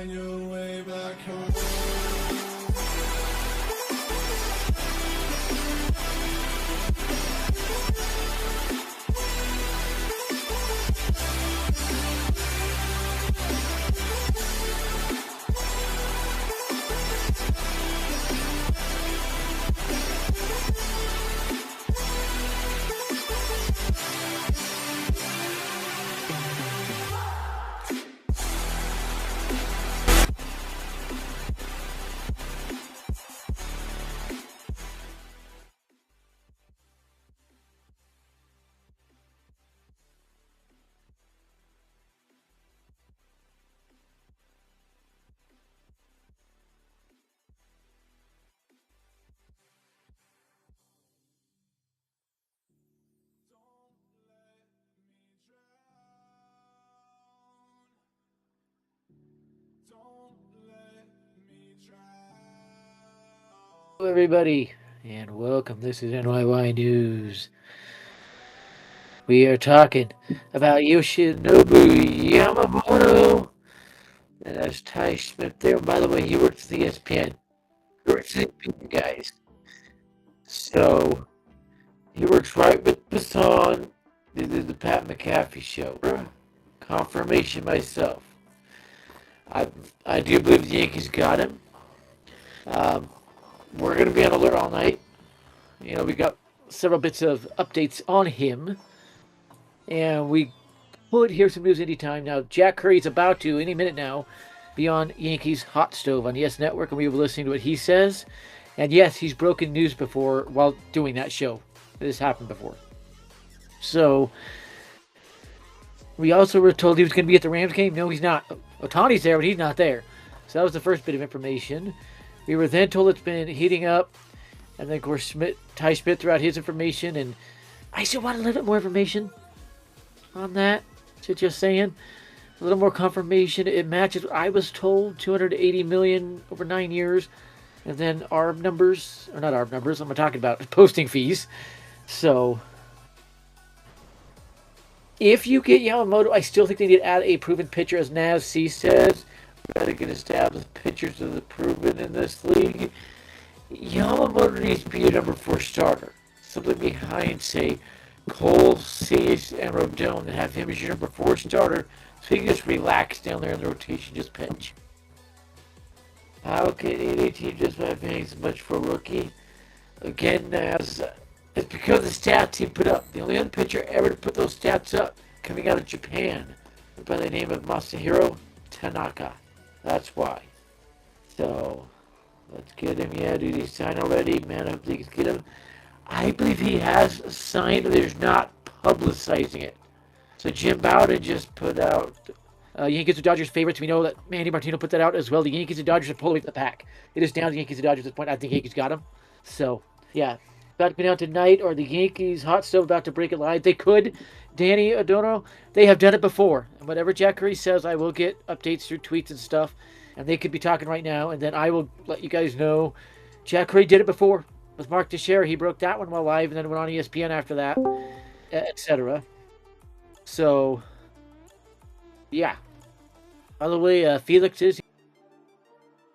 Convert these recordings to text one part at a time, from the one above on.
find your way back home. Hello, everybody, and welcome. This is NYY News. We are talking about Yoshinobu Yamamoto. And that's Ty Smith there. By the way, he works at the ESPN. He works at the ESPN, guys. So, he works right with Basson. This is the Pat McAfee show. Confirmation myself. I do believe the Yankees got him. We're going to be on alert all night. You know, we got several bits of updates on him. And we could hear some news anytime. Now, Jack Curry's about to, any minute now, be on Yankees Hot Stove on Yes Network, and we will be listening to what he says. And yes, he's broken news before while doing that show. This happened before. So, we also were told he was going to be at the Rams game. No, he's not. Ohtani's there, but he's not there. So that was the first bit of information. We were then told it's been heating up. And then, of course, Ty Smith threw out his information. And I still want a little bit more information on that. So just saying. A little more confirmation. It matches what I was told. $280 million over 9 years. And then ARB numbers. Or not ARB numbers. I'm talking about posting fees. So, if you get Yamamoto, I still think they need to add a proven pitcher, as Naz C says. We got to get established pitchers of the proven in this league. Yamamoto needs to be a number 4 starter. Something behind, say, Cole, Cease, and Rodon, and have him as your number 4 starter, so he can just relax down there in the rotation, just pitch. How can any team just by paying so much for a rookie? Again, Naz, it's because of the stats he put up. The only other pitcher ever to put those stats up, coming out of Japan, by the name of Masahiro Tanaka. That's why. So, let's get him. Yeah, dude, he's signed already. Man, I hope they can get him. I believe he has signed, but they're not publicizing it. So Jim Bowden just put out Yankees and Dodgers favorites. We know that Manny Martino put that out as well. The Yankees and Dodgers are pulling the pack. It is down to the Yankees and Dodgers at this point. I think Yankees got them. So, yeah. About to be out tonight, or the Yankees hot stove about to break it live. They could. Danny Adono, they have done it before. And whatever Jack Curry says, I will get updates through tweets and stuff. And they could be talking right now. And then I will let you guys know. Jack Curry did it before with Mark Teixeira. He broke that one while live and then went on ESPN after that, etc. So, yeah. By the way, Felix is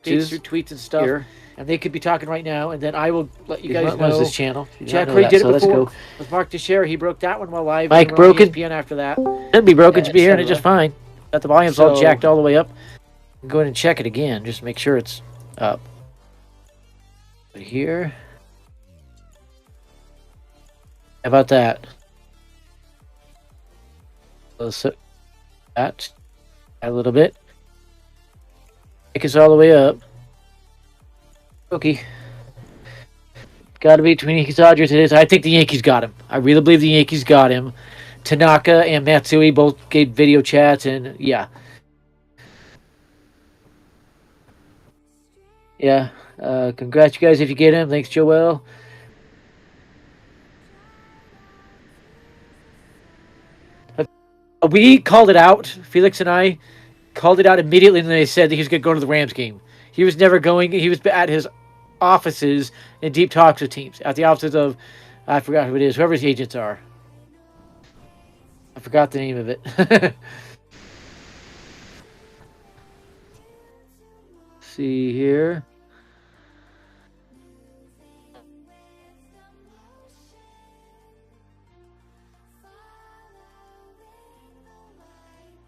through tweets and stuff. Here. And they could be talking right now, and then I will let you guys know. This channel. Jack Curry did it before with Mark Teixeira. He broke that one while live. Mike broken. ESPN after that. It'd be broken. Should be hearing it just fine. Got the volumes all jacked all the way up. Go ahead and check it again. Just make sure it's up. But here. How about that? So that a little bit. Take us all the way up. Okay. Got to be between Yankees and Dodgers. It is. I think the Yankees got him. I really believe the Yankees got him. Tanaka and Matsui both gave video chats, and yeah. Yeah. Congrats, you guys, if you get him. Thanks, Joel. We called it out. Felix and I called it out immediately when they said that he was going to go to the Rams game. He was never going. He was at his offices in deep talks with teams. At the offices of, I forgot who it is, whoever his agents are. I forgot the name of it. see here.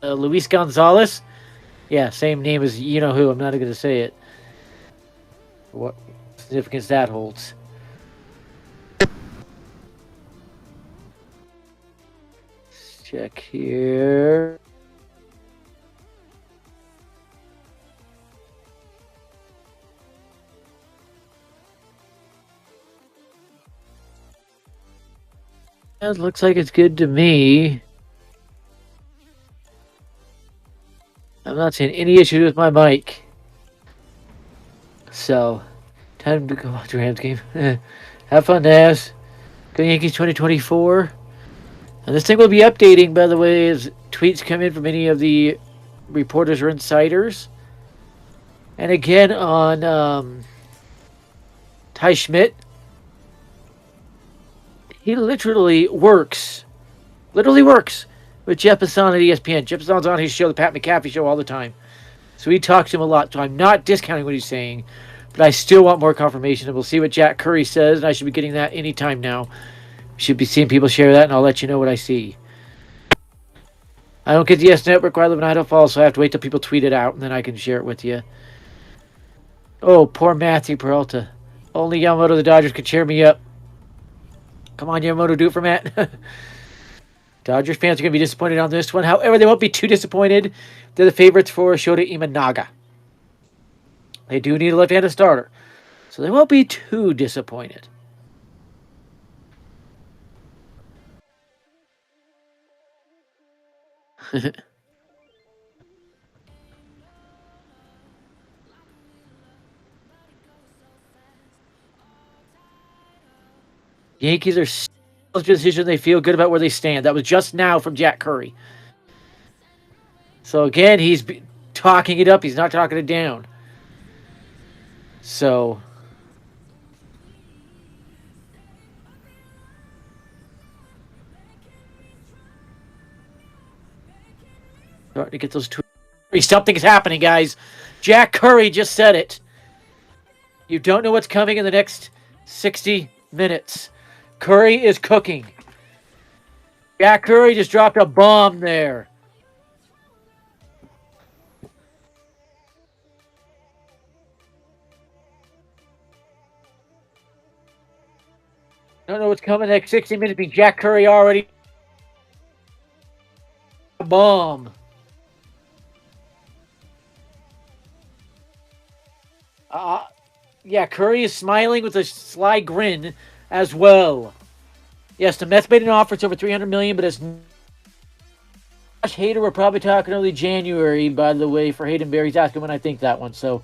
Luis Gonzalez. Yeah, same name as you know who. I'm not going to say it. What significance that holds. Let's check here. It looks like it's good to me. I'm not seeing any issues with my mic. So, time to go watch the Rams game. Have fun, Naz. Go Yankees 2024. And this thing will be updating, by the way, as tweets come in from any of the reporters or insiders. And again, on Ty Schmidt, he literally works with Jeff Passan at ESPN. Jeff Passan's on his show, the Pat McAfee Show, all the time. So he talks to him a lot. So I'm not discounting what he's saying, but I still want more confirmation. And we'll see what Jack Curry says, and I should be getting that anytime now. Should be seeing people share that, and I'll let you know what I see. I don't get the S Network where I live in Idaho Falls, so I have to wait till people tweet it out, and then I can share it with you. Oh, poor Matthew Peralta. Only Yamamoto the Dodgers could cheer me up. Come on, Yamamoto, do it for Matt. Dodgers fans are going to be disappointed on this one. However, they won't be too disappointed. They're the favorites for Shota Imanaga. They do need a left-handed starter, so they won't be too disappointed. Yankees are still in a position they feel good about where they stand. That was just now from Jack Curry. So again, he's talking it up. He's not talking it down. So starting to get those two. Something is happening, guys. Jack Curry just said it. You don't know what's coming in the next 60 minutes. Curry is cooking. Jack Curry just dropped a bomb there. Don't know what's coming in the next 60 minutes. Be Jack Curry already. A bomb. Yeah, Curry is smiling with a sly grin as well. Yes, the Mets made an offer. It's over $300 million, but it's Josh Hader. We're probably talking early January, by the way, for Hayden Berry's asking when I think that one. So,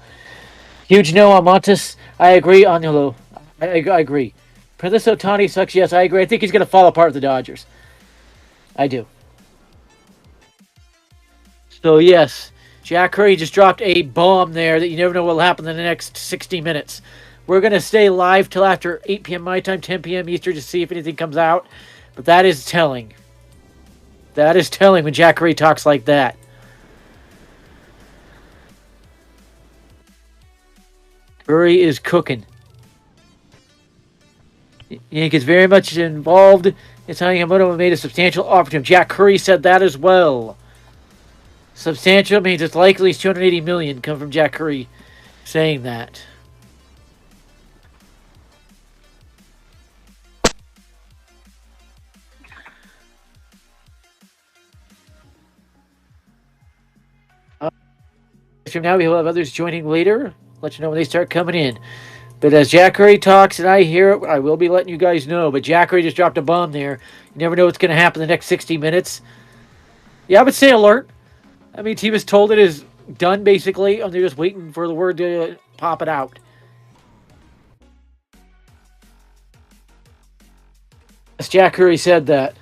huge no on Montes. I agree on Hello. I agree. Princess Otani sucks. Yes, I agree. I think he's going to fall apart with the Dodgers. I do. So, yes, Jack Curry just dropped a bomb there that you never know what will happen in the next 60 minutes. We're going to stay live till after 8 p.m. my time, 10 p.m. Eastern to see if anything comes out. But that is telling. That is telling when Jack Curry talks like that. Curry is cooking. Yankees very much involved. It's how Yamamoto made a substantial offer to him. Jack Curry said that as well. Substantial means it's likely it's $280 million come from Jack Curry saying that. From now, we will have others joining later. Let you know when they start coming in. But as Jack Curry talks and I hear it, I will be letting you guys know. But Jack Curry just dropped a bomb there. You never know what's going to happen in the next 60 minutes. Yeah, I would say alert. I mean, team is told it is done, basically, and they're just waiting for the word to pop it out. Yes, Jack Curry said that.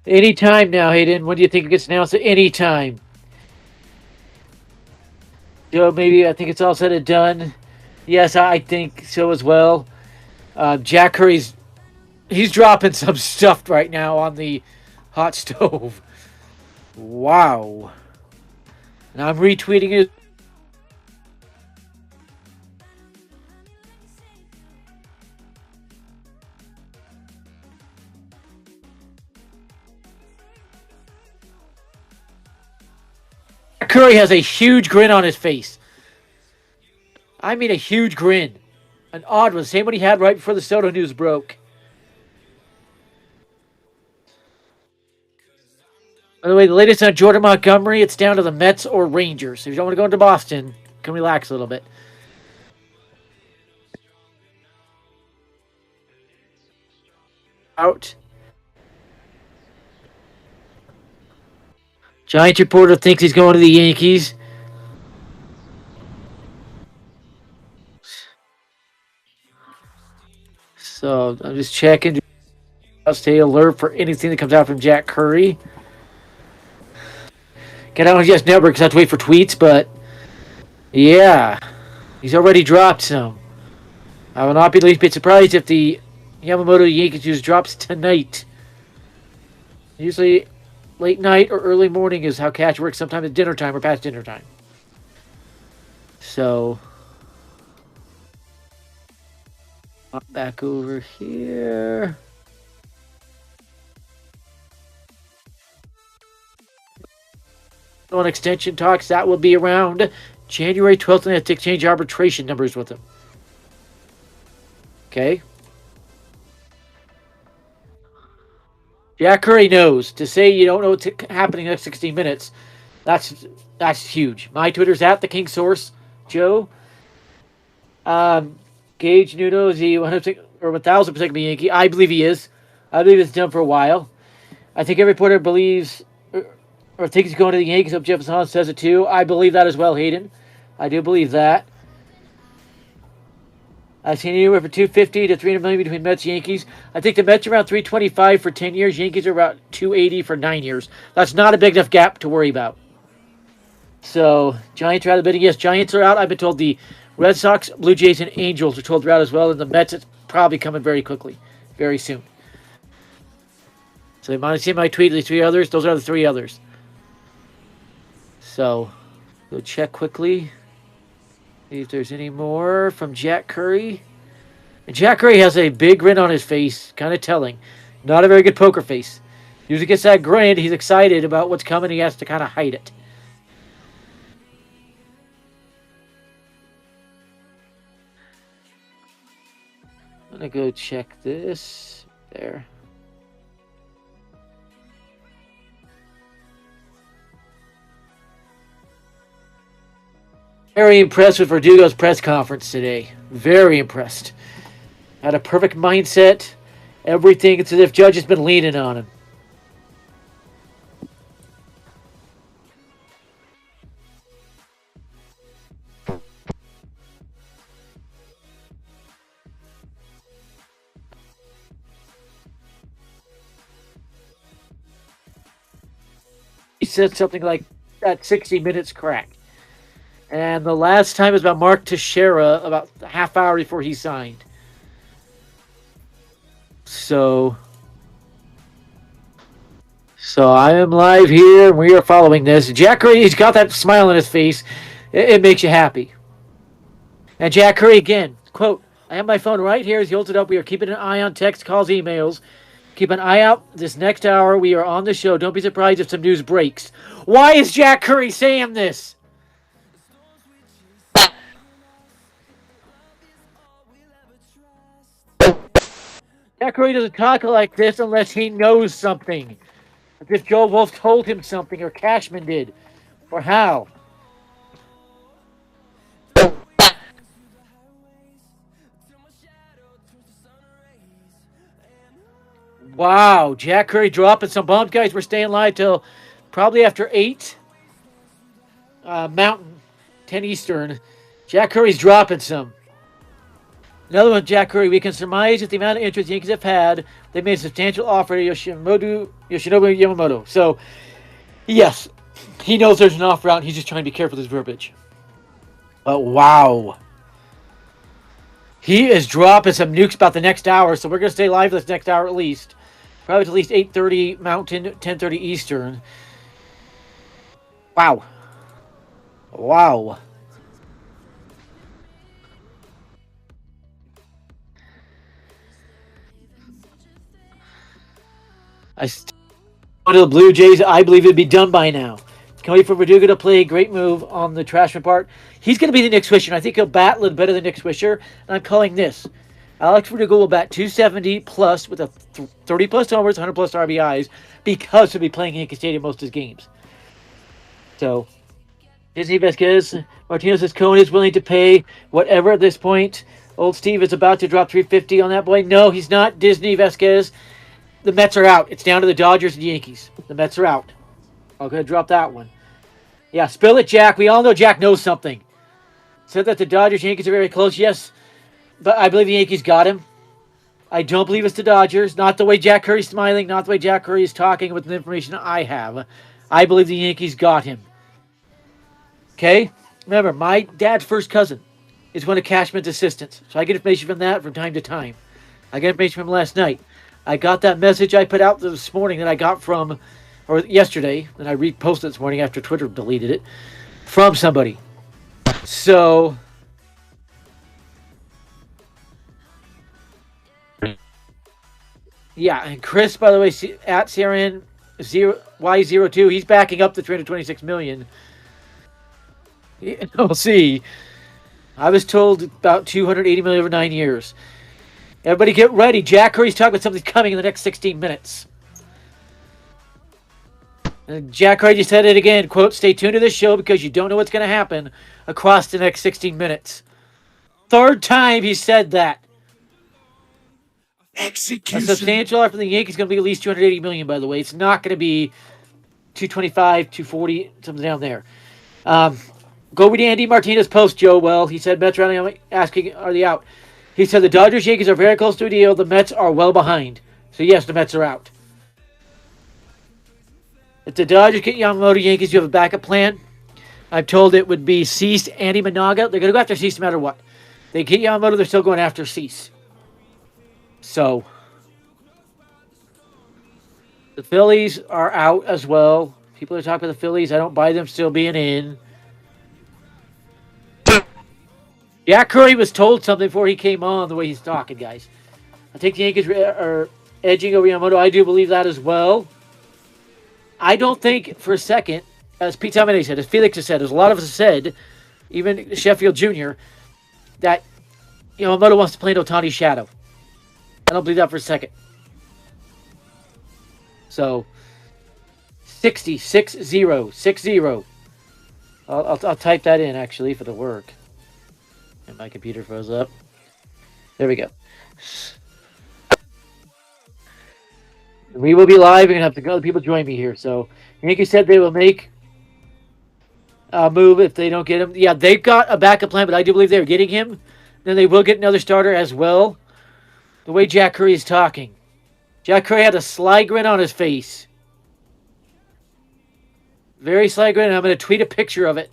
Anytime now, Hayden. When do you think it gets announced? Anytime. So maybe I think it's all said and done. Yes, I think so as well. Jack Curry's he's dropping some stuff right now on the hot stove. Wow. And I'm retweeting it. Curry has a huge grin on his face. I mean a huge grin. An odd one. Same one he had right before the Soto news broke. By the way, the latest on Jordan Montgomery, it's down to the Mets or Rangers. If you don't want to go into Boston, you can relax a little bit. Out. Giants reporter thinks he's going to the Yankees. So I'm just checking. I'll stay alert for anything that comes out from Jack Curry. Get out on Yes Network because I have to wait for tweets, but yeah, he's already dropped some. I will not be the least bit surprised if the Yamamoto Yankees news drops tonight. Usually late night or early morning is how catch works. Sometimes at dinner time or past dinner time. So back over here. On extension talks, that will be around January 12th, and they have to exchange arbitration numbers with him. Okay. Jack Curry knows. To say you don't know what's happening in the next 16 minutes, that's huge. My Twitter's at the King Source, Joe. Gage Nuno, is he 100% or 1,000% a Yankee? I believe he is. I believe it's done for a while. I think every reporter believes or thinks he's going to the Yankees. Hope Jeff Hassan says it too. I believe that as well, Hayden. I do believe that. I've seen anywhere from 250 to 300 million between Mets and Yankees. I think the Mets are around 325 for 10 years. Yankees are about 280 for 9 years. That's not a big enough gap to worry about. So, Giants are out of the bidding. Yes, Giants are out. I've been told the Red Sox, Blue Jays, and Angels are told they're out as well. And the Mets, it's probably coming very quickly, very soon. So, you might have seen my tweet, the three others. Those are the three others. So, go check quickly. See if there's any more from Jack Curry. And Jack Curry has a big grin on his face, kind of telling. Not a very good poker face. Usually gets that grin, he's excited about what's coming, he has to kind of hide it. I'm going to go check this. There. Very impressed with Verdugo's press conference today. Very impressed. Had a perfect mindset. Everything. It's as if Judge has been leaning on him. He said something like that 60 minutes crack. And the last time was about Mark Teixeira, about a half hour before he signed. So I am live here, and we are following this. Jack Curry, he's got that smile on his face. It makes you happy. And Jack Curry again, quote, I have my phone right here as he holds it up. We are keeping an eye on text, calls, emails. Keep an eye out this next hour. We are on the show. Don't be surprised if some news breaks. Why is Jack Curry saying this? Jack Curry doesn't talk like this unless he knows something. As if Joe Wolf told him something, or Cashman did, or Hal. Wow, Jack Curry dropping some bombs. Guys, we're staying live till probably after 8 Mountain, 10 Eastern. Jack Curry's dropping some. Another one, Jack Curry. We can surmise that the amount of interest the Yankees have had, they made a substantial offer to Yoshinobu Yamamoto. So, yes, he knows there's an offer out, and he's just trying to be careful with his verbiage. But wow. He is dropping some nukes about the next hour, so we're going to stay live this next hour at least. Probably at least 8:30 Mountain, 10:30 Eastern. Wow. Wow. Go to the Blue Jays. I believe it'd be done by now. Can't wait for Verdugo to play a great move on the Trashman part. He's going to be the Nick Swisher. I think he'll bat a little better than Nick Swisher. And I'm calling this. Alex Verdugo will bat 270 plus with a 30 plus homers, 100 plus RBIs because he'll be playing Yankee Stadium most of his games. So, Disney Vasquez, Martinez says Cohen is willing to pay whatever at this point. Old Steve is about to drop 350 on that boy. No, he's not. Disney Vasquez. The Mets are out. It's down to the Dodgers and Yankees. The Mets are out. I'll go drop that one. Yeah, spill it, Jack. We all know Jack knows something. Said that the Dodgers Yankees are very close. Yes, but I believe the Yankees got him. I don't believe it's the Dodgers. Not the way Jack Curry's smiling. Not the way Jack Curry is talking with the information I have. I believe the Yankees got him. Okay? Remember, my dad's first cousin is one of Cashman's assistants. So I get information from that from time to time. I get information from last night. I got that message I put out this morning that I got from, or yesterday, and I reposted this morning after Twitter deleted it, from somebody. So, yeah, and Chris, by the way, at CRN Y02, he's backing up the $326 million. We'll see. I was told about $280 million over 9 years. Everybody get ready. Jack Curry's talking about something coming in the next 16 minutes. And Jack Curry just said it again. Quote, stay tuned to this show because you don't know what's going to happen across the next 16 minutes. Third time he said that. Execution. A substantial offer from the Yankees is going to be at least $280 million, by the way. It's not going to be 225, 240, something down there. Go read Andy Martinez post, Joe. Well, he said Mets are asking, are they out? He said the Dodgers Yankees are very close to a deal. The Mets are well behind. So, yes, the Mets are out. If the Dodgers get Yamamoto Yankees, you have a backup plan. I'm told it would be Cease, Andy Managa. They're going to go after Cease no matter what. They get Yamamoto, they're still going after Cease. So, the Phillies are out as well. People are talking about the Phillies. I don't buy them still being in. Jack Curry was told something before he came on the way he's talking, guys. I think the Yankees are edging over Yamamoto. I do believe that as well. I don't think for a second, as Pete Tomine said, as Felix has said, as a lot of us have said, even Sheffield Jr., that Yamamoto wants to play in Ohtani's shadow. I don't believe that for a second. So, 60, 60. I'll type that in, actually, for the work. And my computer froze up. There we go. We will be live. We're going to have to other people join me here. So, Yankees said they will make a move if they don't get him. Yeah, they've got a backup plan, but I do believe they're getting him. Then they will get another starter as well. The way Jack Curry is talking. Jack Curry had a sly grin on his face. Very sly grin. And I'm going to tweet a picture of it.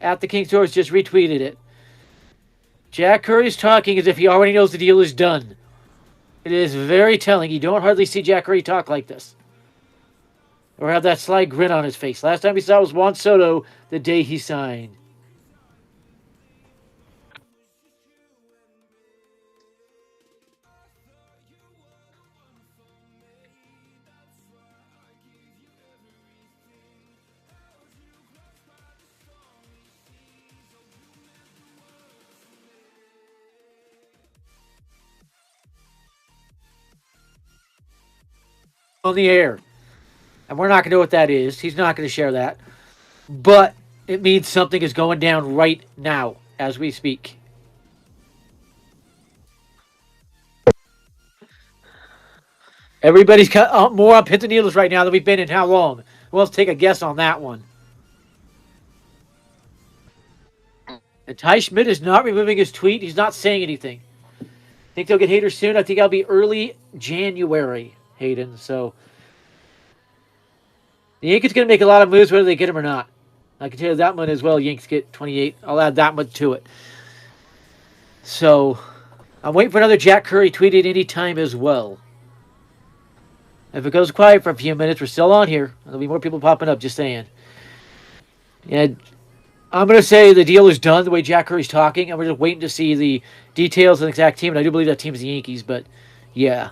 At the King Stores just retweeted it. Jack Curry is talking as if he already knows the deal is done. It is very telling. You don't hardly see Jack Curry talk like this. Or have that sly grin on his face. Last time we saw was Juan Soto the day he signed. On the air. And we're not going to know what that is. He's not going to share that. But it means something is going down right now as we speak. Everybody's got more on pins and needles right now than we've been in how long? Well, let's take a guess on that one. And Ty Schmidt is not removing his tweet. He's not saying anything. I think they'll get haters soon. I think I'll be early January, Hayden. So the Yankees going to make a lot of moves whether they get him or not. I can tell you that one as well. Yankees get 28. I'll add that much to it. So I'm waiting for another Jack Curry tweet at any time as well. If it goes quiet for a few minutes, we're still on here. There'll be more people popping up, just saying. Yeah, I'm going to say the deal is done the way Jack Curry's talking. I'm just waiting to see the details of the exact team, and I do believe that team is the Yankees, but yeah.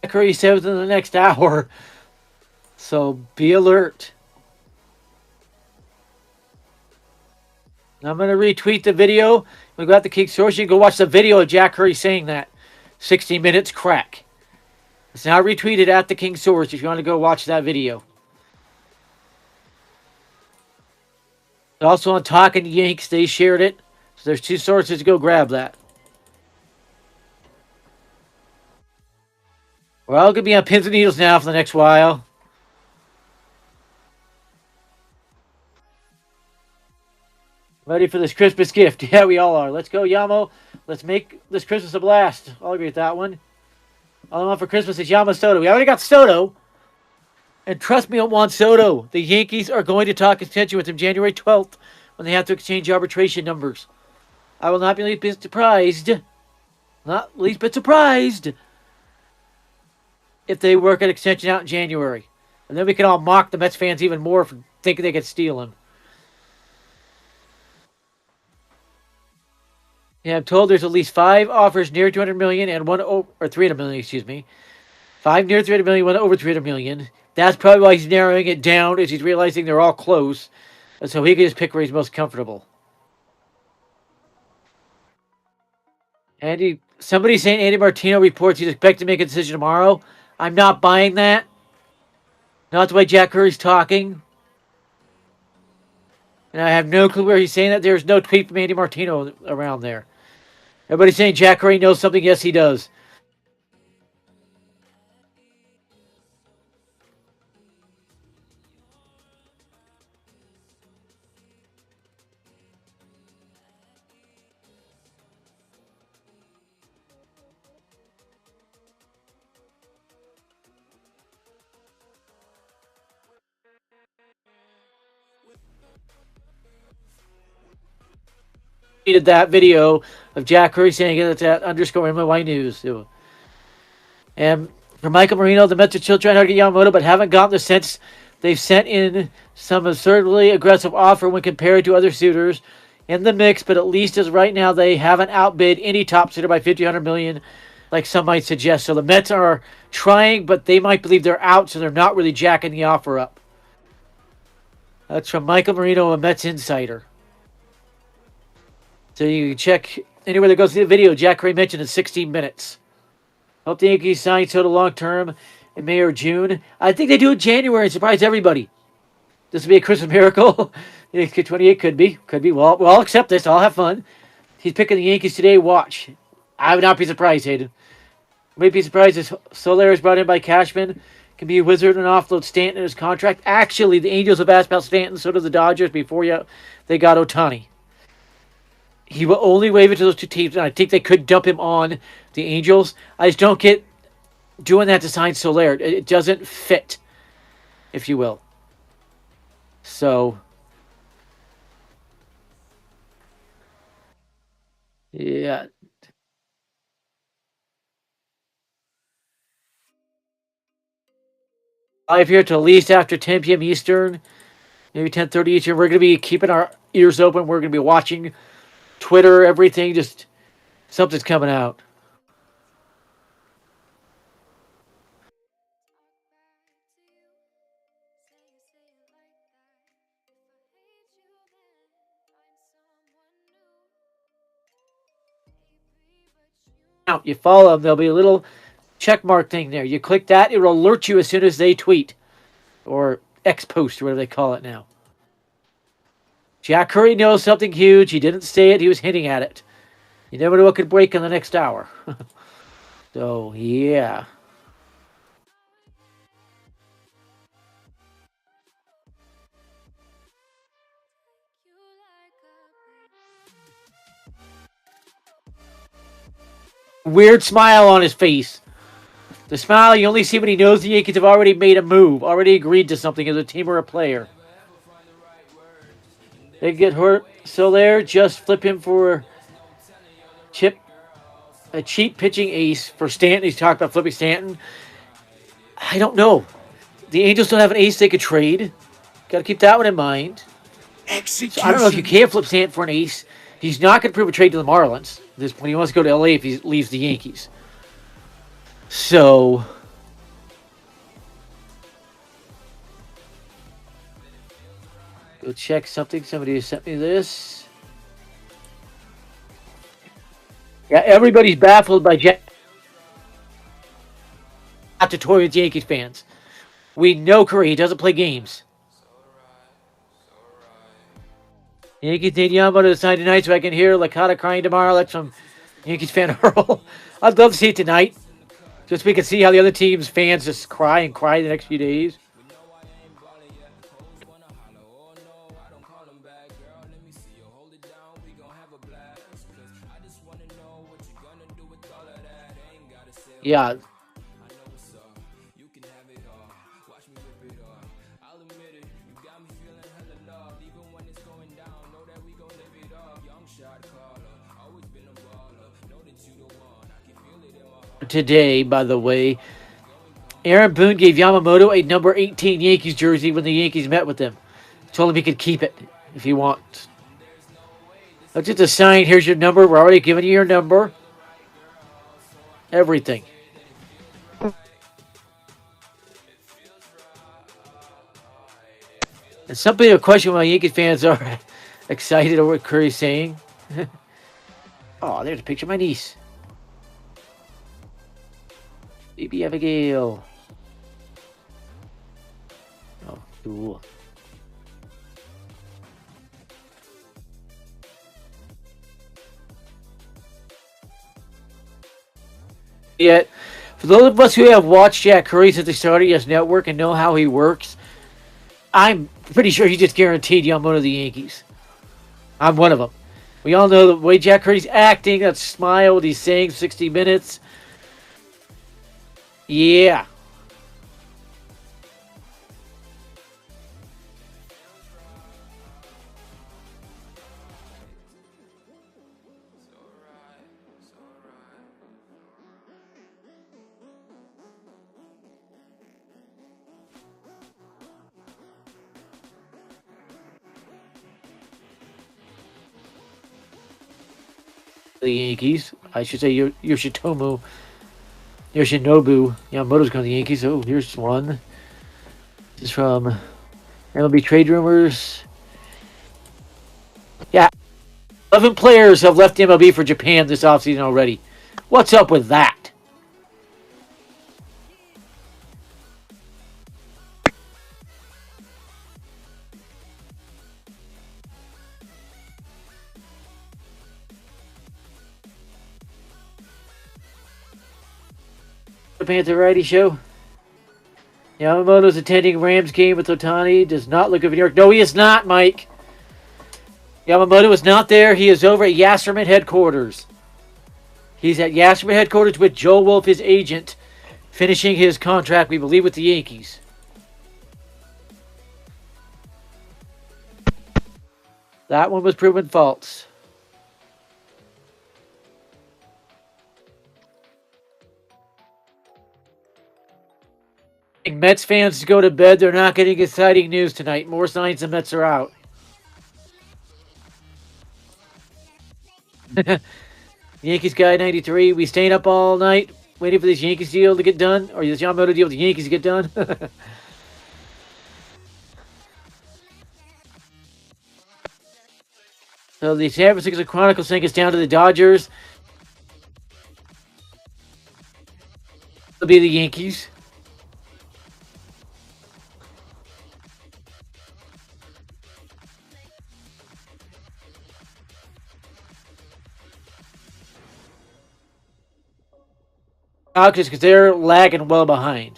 Jack Curry said within the next hour, so be alert. I'm going to retweet the video. We got the King source. You can go watch the video of Jack Curry saying that. 60 minutes crack. It's now retweeted at the King source if you want to go watch that video. Also on Talking Yanks, they shared it. So there's two sources to go grab that. We're all going to be on pins and needles now for the next while. Ready for this Christmas gift. Yeah, we all are. Let's go, Yamo. Let's make this Christmas a blast. I'll agree with that one. All I want for Christmas is Yamamoto. We already got Soto. And trust me on Juan Soto. The Yankees are going to talk extension with him January 12th when they have to exchange arbitration numbers. I will not be least bit surprised. Not least bit surprised if they work an extension out in January. And then we can all mock the Mets fans even more for thinking they could steal him. Yeah, I'm told there's at least 5 offers near 200 million and one over, or 300 million, excuse me. 5 near 300 million, one over 300 million. That's probably why he's narrowing it down, is he's realizing they're all close. And so he can just pick where he's most comfortable. Somebody's saying Andy Martino reports he's expected to make a decision tomorrow. I'm not buying that. Not the way Jack Curry's talking. And I have no clue where he's saying that. There's no tweet from Andy Martino around there. Everybody's saying Jack Curry knows something. Yes, he does. Tweeted that video of Jack Curry saying it's at underscore NYYNEWS. And for Michael Marino, the Mets are still trying to get Yamamoto, but haven't gotten the sense they've sent in some absurdly aggressive offer when compared to other suitors in the mix. But at least as right now, they haven't outbid any top suitor by 100 million, like some might suggest. So the Mets are trying, but they might believe they're out, so they're not really jacking the offer up. That's from Michael Marino, a Mets insider. So you can check anywhere that goes to the video. Jack Curry mentioned in 16 minutes. Hope the Yankees sign Soto long term in May or June. I think they do it in January and surprise everybody. This would be a Christmas miracle. 28 could be. Could be. Well, I'll accept this. I'll have fun. He's picking the Yankees today. Watch. I would not be surprised, Hayden. Might be surprised if Soler is brought in by Cashman. Can be a wizard and offload Stanton in his contract. Actually, the Angels have asked about Stanton, so do the Dodgers before they got Ohtani. He will only waive it to those two teams, and I think they could dump him on the Angels. I just don't get doing that to sign Soler. It doesn't fit, if you will. So, yeah. Live here till at least after 10 p.m. Eastern, maybe 10:30 Eastern. We're going to be keeping our ears open. We're going to be watching Twitter, everything. Just something's coming out. You follow them. There'll be a little check mark thing there. You click that, it will alert you as soon as they tweet. Or X post, or whatever they call it now. Jack Curry knows something huge. He didn't say it. He was hinting at it. You never know what could break in the next hour. So, yeah. Weird smile on his face. The smile you only see when he knows the Yankees have already made a move, already agreed to something as a team or a player. They get hurt, so there, just flip him for a cheap pitching ace for Stanton. He's talked about flipping Stanton. I don't know. The Angels don't have an ace they could trade. Got to keep that one in mind. So I don't know if you can flip Stanton for an ace. He's not going to prove a trade to the Marlins when he wants to go to LA if he leaves the Yankees. So go check something. Somebody sent me this. Yeah, everybody's baffled by Jack. Not to toy with Yankees fans. We know Curry. He doesn't play games. Yankees need Yamamoto to sign tonight so I can hear Lakata crying tomorrow. That's from Yankees fan Earl. I'd love to see it tonight. Just so we can see how the other team's fans just cry and cry the next few days. Yeah. Today, by the way, Aaron Boone gave Yamamoto a number 18 Yankees jersey when the Yankees met with him. Told him he could keep it if he wants. That's just a sign. Here's your number. We're already giving you your number. Everything. And something a question why Yankees fans are excited over what Curry's saying. Oh, there's a picture of my niece. Baby Abigail. Oh, cool. Yet, for those of us who have watched Jack Curry since he started his network and know how he works, I'm pretty sure he just guaranteed Yamamoto the Yankees. I'm one of them. We all know the way Jack Curry's acting, that smile, what he's saying, 60 minutes. Yeah. The Yankees. I should say Yoshinobu Yamamoto's going to the Yankees. Oh, here's one. This is from MLB Trade Rumors. Yeah. 11 players have left MLB for Japan this offseason already. What's up with that? The Panther Variety Show. Yamamoto's attending Rams game with Otani. Does not look good for New York. No, he is not, Mike. Yamamoto is not there. He is over at Yasserman headquarters. He's at Yasserman headquarters with Joe Wolf, his agent, finishing his contract, we believe, with the Yankees. That one was proven false. Mets fans go to bed. They're not getting exciting news tonight. More signs the Mets are out. Yankees guy 93. We staying up all night waiting for this Yankees deal to get done, or this Yamamoto deal with the Yankees to get done. So the San Francisco Chronicle sent us down to the Dodgers. It'll be the Yankees. Dodgers, because they're lagging well behind.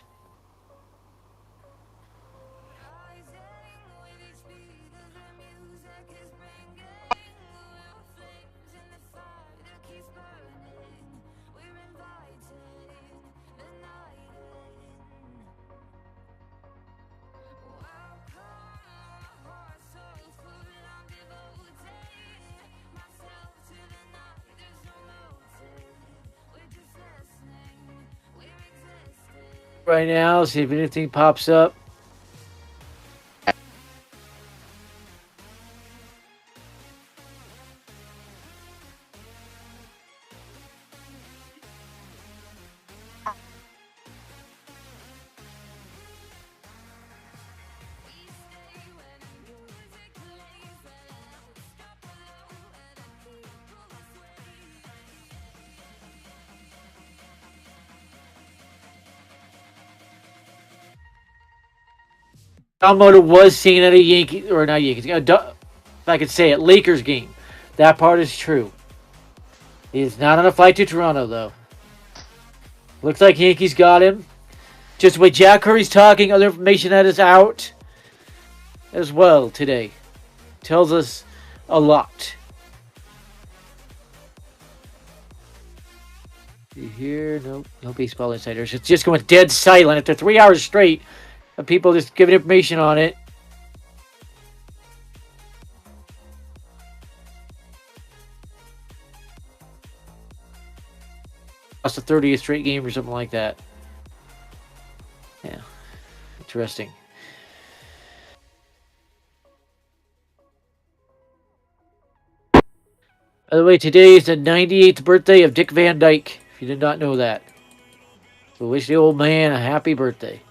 Right now, see if anything pops up. Yamamoto was seen at a Yankee, or not Yankees, if I could say it, Lakers game. That part is true. He is not on a flight to Toronto, though. Looks like Yankees got him. Just the way Jack Curry's talking, other information that is out as well today. Tells us a lot. You hear? No baseball insiders. It's just going dead silent after 3 hours straight of people just giving information on it. Lost the 30th straight game or something like that. Yeah. Interesting. By the way, today is the 98th birthday of Dick Van Dyke, if you did not know that. So wish the old man a happy birthday.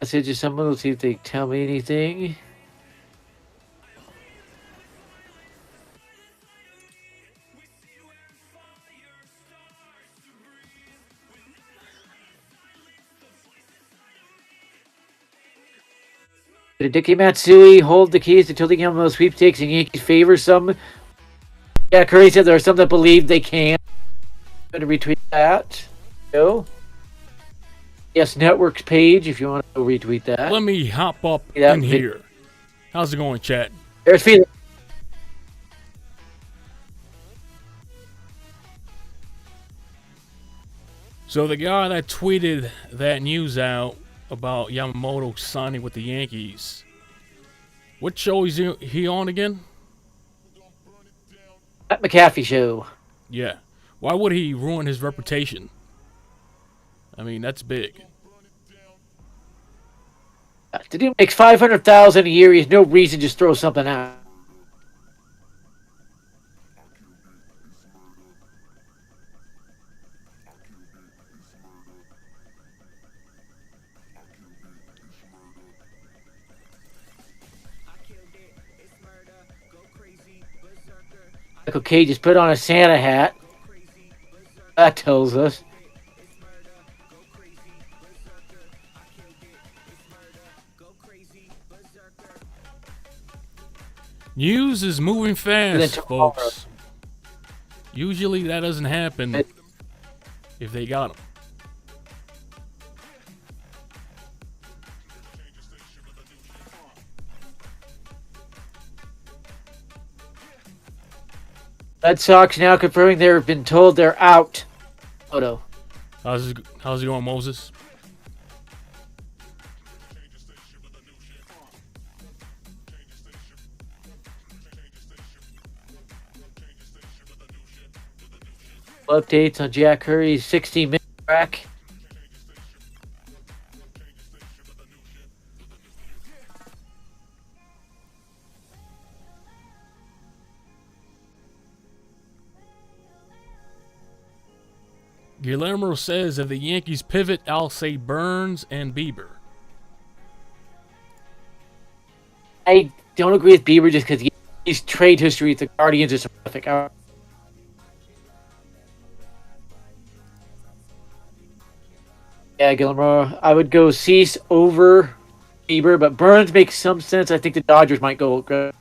I said to someone, let's see if they tell me anything. Did Dicky Matsui hold the keys until they come those sweepstakes and Yankees favor some? Yeah, Curry said there are some that believe they can. I'm going to retweet that. No. Yes, Networks page if you want to retweet that. Let me hop up in here. How's it going, chat? There's Felix. So the guy that tweeted that news out about Yamamoto signing with the Yankees, what show is he on again? Pat McAfee show. Yeah. Why would he ruin his reputation? I mean, that's big. The dude makes $500,000 a year. He has no reason to just throw something out. Okay, just put on a Santa hat. That tells us. News is moving fast, folks. Usually that doesn't happen if they got him. Red Sox now confirming they've been told they're out. Photo. How's it going, Moses? Updates on Jack Curry's 60-minute track. Guillermo says if the Yankees pivot, I'll say Burns and Bieber. I don't agree with Bieber just because his trade history with the Guardians is horrific. Yeah, Guillermo. I would go Cease over Bieber, but Burns makes some sense. I think the Dodgers might go. Red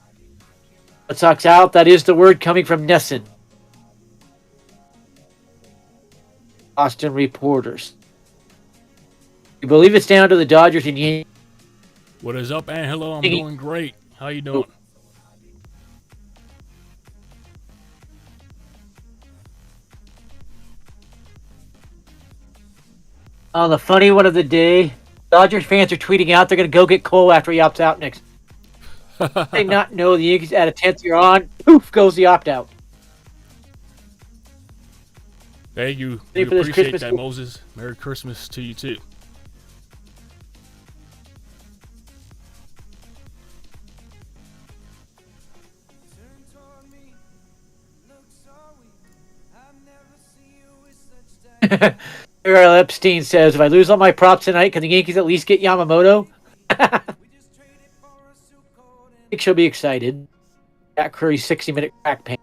Sox out. That is the word coming from Nesson. Austin reporters. You believe it's down to the Dodgers and Yankees? What is up, Angelo? I'm doing great. How you doing? On the funny one of the day, Dodgers fans are tweeting out they're going to go get Cole after he opts out next. They not know the Yankees at a 10th year on. Poof goes the opt out. Thank you. We appreciate that, Moses. Merry Christmas to you too. Earl Epstein says, if I lose all my props tonight, can the Yankees at least get Yamamoto? I think she'll be excited. Jack Curry's 60-minute crack pain.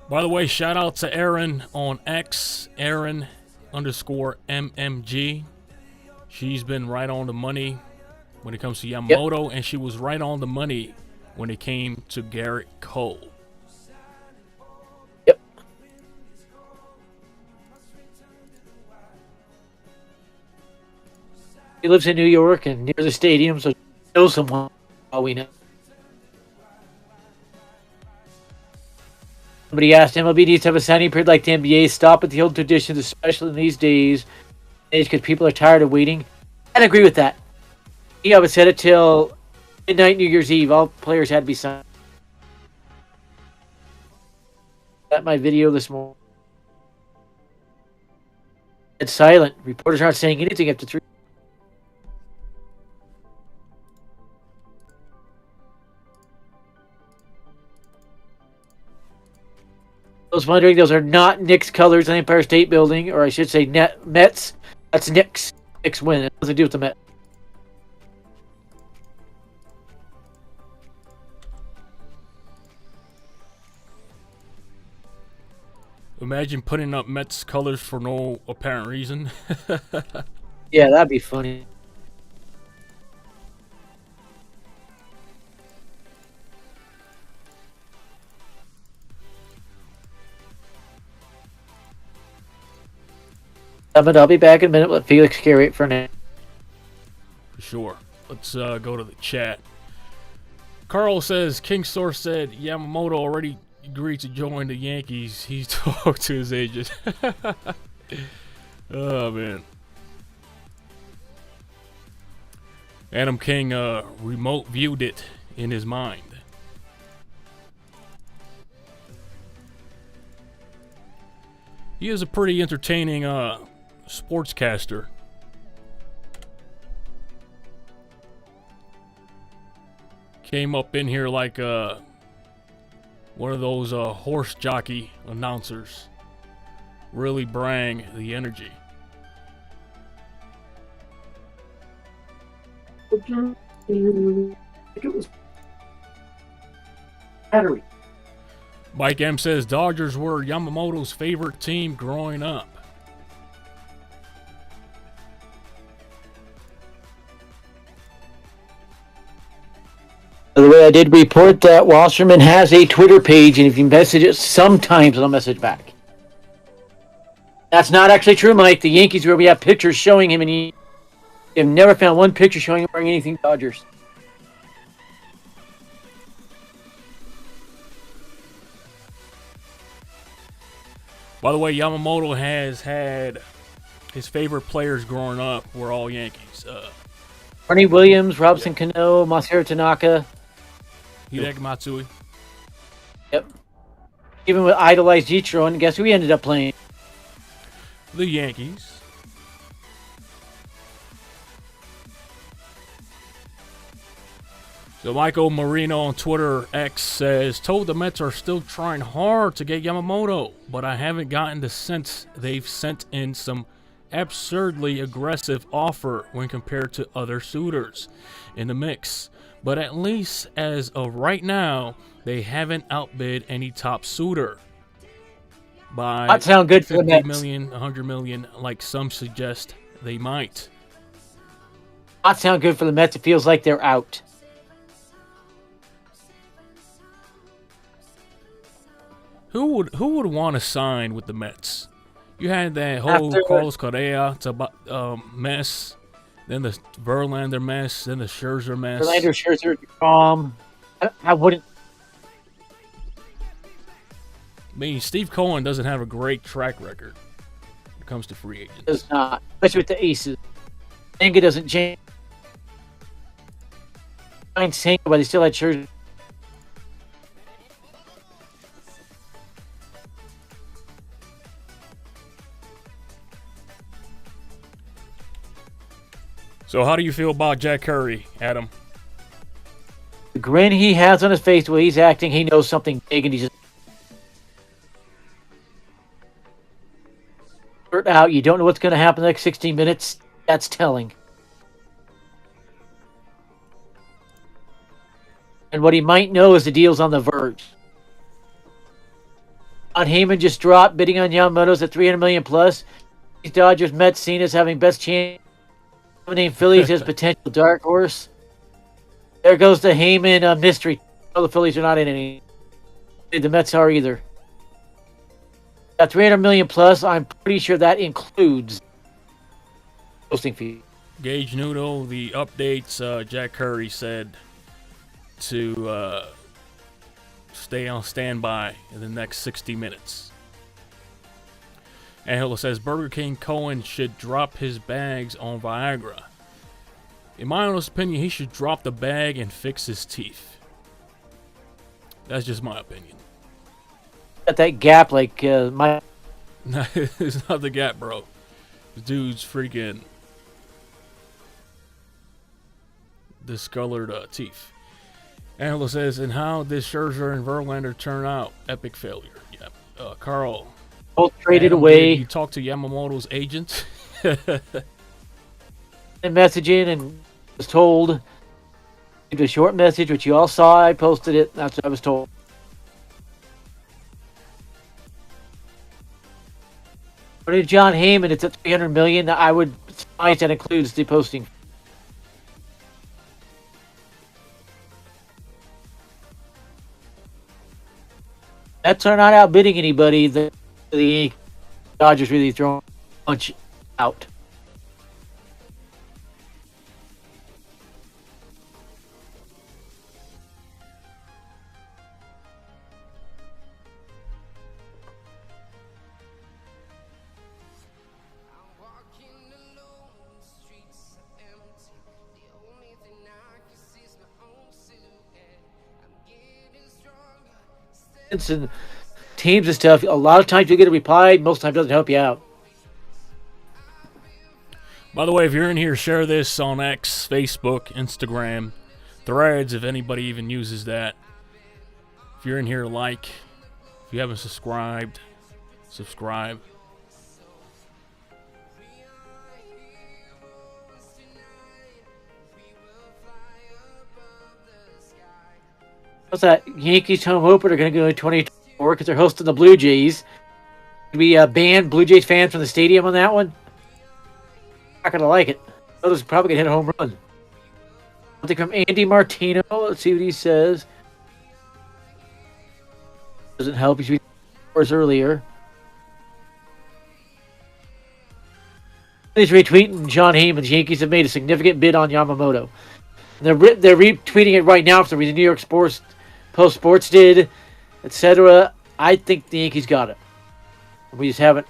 By the way, shout out to Aaron on X, Aaron_MMG. She's been right on the money when it comes to Yamamoto, and she was right on the money when it came to Garrett Cole. Yep. He lives in New York and near the stadium, so he knows someone. All we know. Somebody asked MLB needs to have a signing period like the NBA. Stop at the old traditions, especially in these days, because people are tired of waiting. I'd agree with that. I would set it till midnight New Year's Eve. All players had to be signed. At my video this morning. It's silent. Reporters aren't saying anything after 3. I was wondering, those are not Knicks colors on the Empire State Building, or I should say Mets. That's Knicks. Knicks win. It doesn't do with the Mets. Imagine putting up Mets colors for no apparent reason. Yeah, that'd be funny. But I'll be back in a minute. Let Felix carry it for now. For sure. Let's go to the chat. Carl says, King Source said Yamamoto already agreed to join the Yankees. He talked to his agent. Oh, man. Adam King remote viewed it in his mind. He is a pretty entertaining sportscaster. Came up in here like one of those horse jockey announcers. Really brang the energy. I think it was battery. Mike M says Dodgers were Yamamoto's favorite team growing up. By the way, I did report that Wasserman has a Twitter page, and if you message it, sometimes it'll message back. That's not actually true, Mike. The Yankees, where we have pictures showing him, and he have never found one picture showing him wearing anything Dodgers. By the way, Yamamoto has had his favorite players growing up were all Yankees. Ernie Williams, Robinson Cano, Masahiro Tanaka. Hideki Matsui. Yep. Even with idolized Ichiro, and guess who he ended up playing? The Yankees. So Michael Marino on Twitter X says, told the Mets are still trying hard to get Yamamoto, but I haven't gotten the sense they've sent in some absurdly aggressive offer when compared to other suitors in the mix. But at least as of right now, they haven't outbid any top suitor by That sound good for the 50 Mets. million, 100 million, like some suggest they might. Not sound good for the Mets. It feels like they're out. Who would want to sign with the Mets? You had that whole Carlos Correa mess, then the Verlander mess, then the Scherzer mess. Verlander, Scherzer, I wouldn't. I mean, Steve Cohen doesn't have a great track record when it comes to free agents. Does not, especially with the aces. Senga doesn't change. Senga, but they still had Scherzer. So how do you feel about Jack Curry, Adam? The grin he has on his face, the way he's acting, he knows something big, and he's just out. You don't know what's going to happen in the next 16 minutes. That's telling. And what he might know is the deal's on the verge. On Heyman just dropped, bidding on Yamamoto's at $300 million plus. These Dodgers, Mets seen as having best chance. Named Phillies as potential dark horse. There goes the Heyman mystery. Oh, the Phillies are not in any. The Mets are either. Got $300 million plus. I'm pretty sure that includes posting fee. Gage Noodle, the updates. Jack Curry said to stay on standby in the next 60 minutes. Angela says Burger King Cohen should drop his bags on Viagra. In my honest opinion, he should drop the bag and fix his teeth. That's just my opinion. Got that gap like my. It's not the gap, bro. This dude's freaking discolored teeth. Angela says, and how did Scherzer and Verlander turn out? Epic failure. Yeah. Carl. Both traded Adam, away. You talked to Yamamoto's agent. And messaging and was told. It was a short message, which you all saw. I posted it. That's what I was told. But in John Heyman, it's at $300 million. I would surmise that includes the posting. Mets are not outbidding anybody. The Dodgers really throwing a bunch out. And teams and stuff, a lot of times you get a reply, most times it doesn't help you out. By the way, if you're in here, share this on X, Facebook, Instagram, Threads, if anybody even uses that. If you're in here, like. If you haven't subscribed, subscribe. What's that? Yankees home opener going to go in 2024 because they're hosting the Blue Jays. We ban Blue Jays fans from the stadium on that one. Not going to like it. Others probably going to hit a home run. Something from Andy Martino. Let's see what he says. Doesn't help. He's reading hours earlier. He's retweeting John Heyman's Yankees have made a significant bid on Yamamoto. And they're retweeting it right now for the reason New York Post Sports did, etc. I think the Yankees got it. We just haven't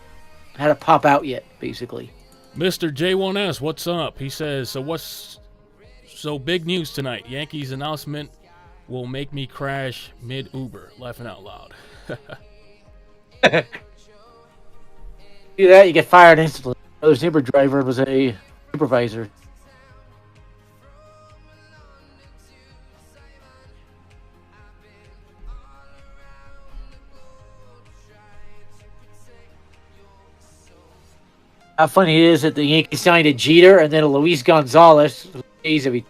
had it pop out yet, basically. Mr. J1S, what's up? He says, so big news tonight. Yankees announcement will make me crash mid-Uber. Laughing out loud. Do that, you get fired instantly. Another Uber driver was a supervisor. How funny it is that the Yankees signed a Jeter and then a Luis Gonzalez. If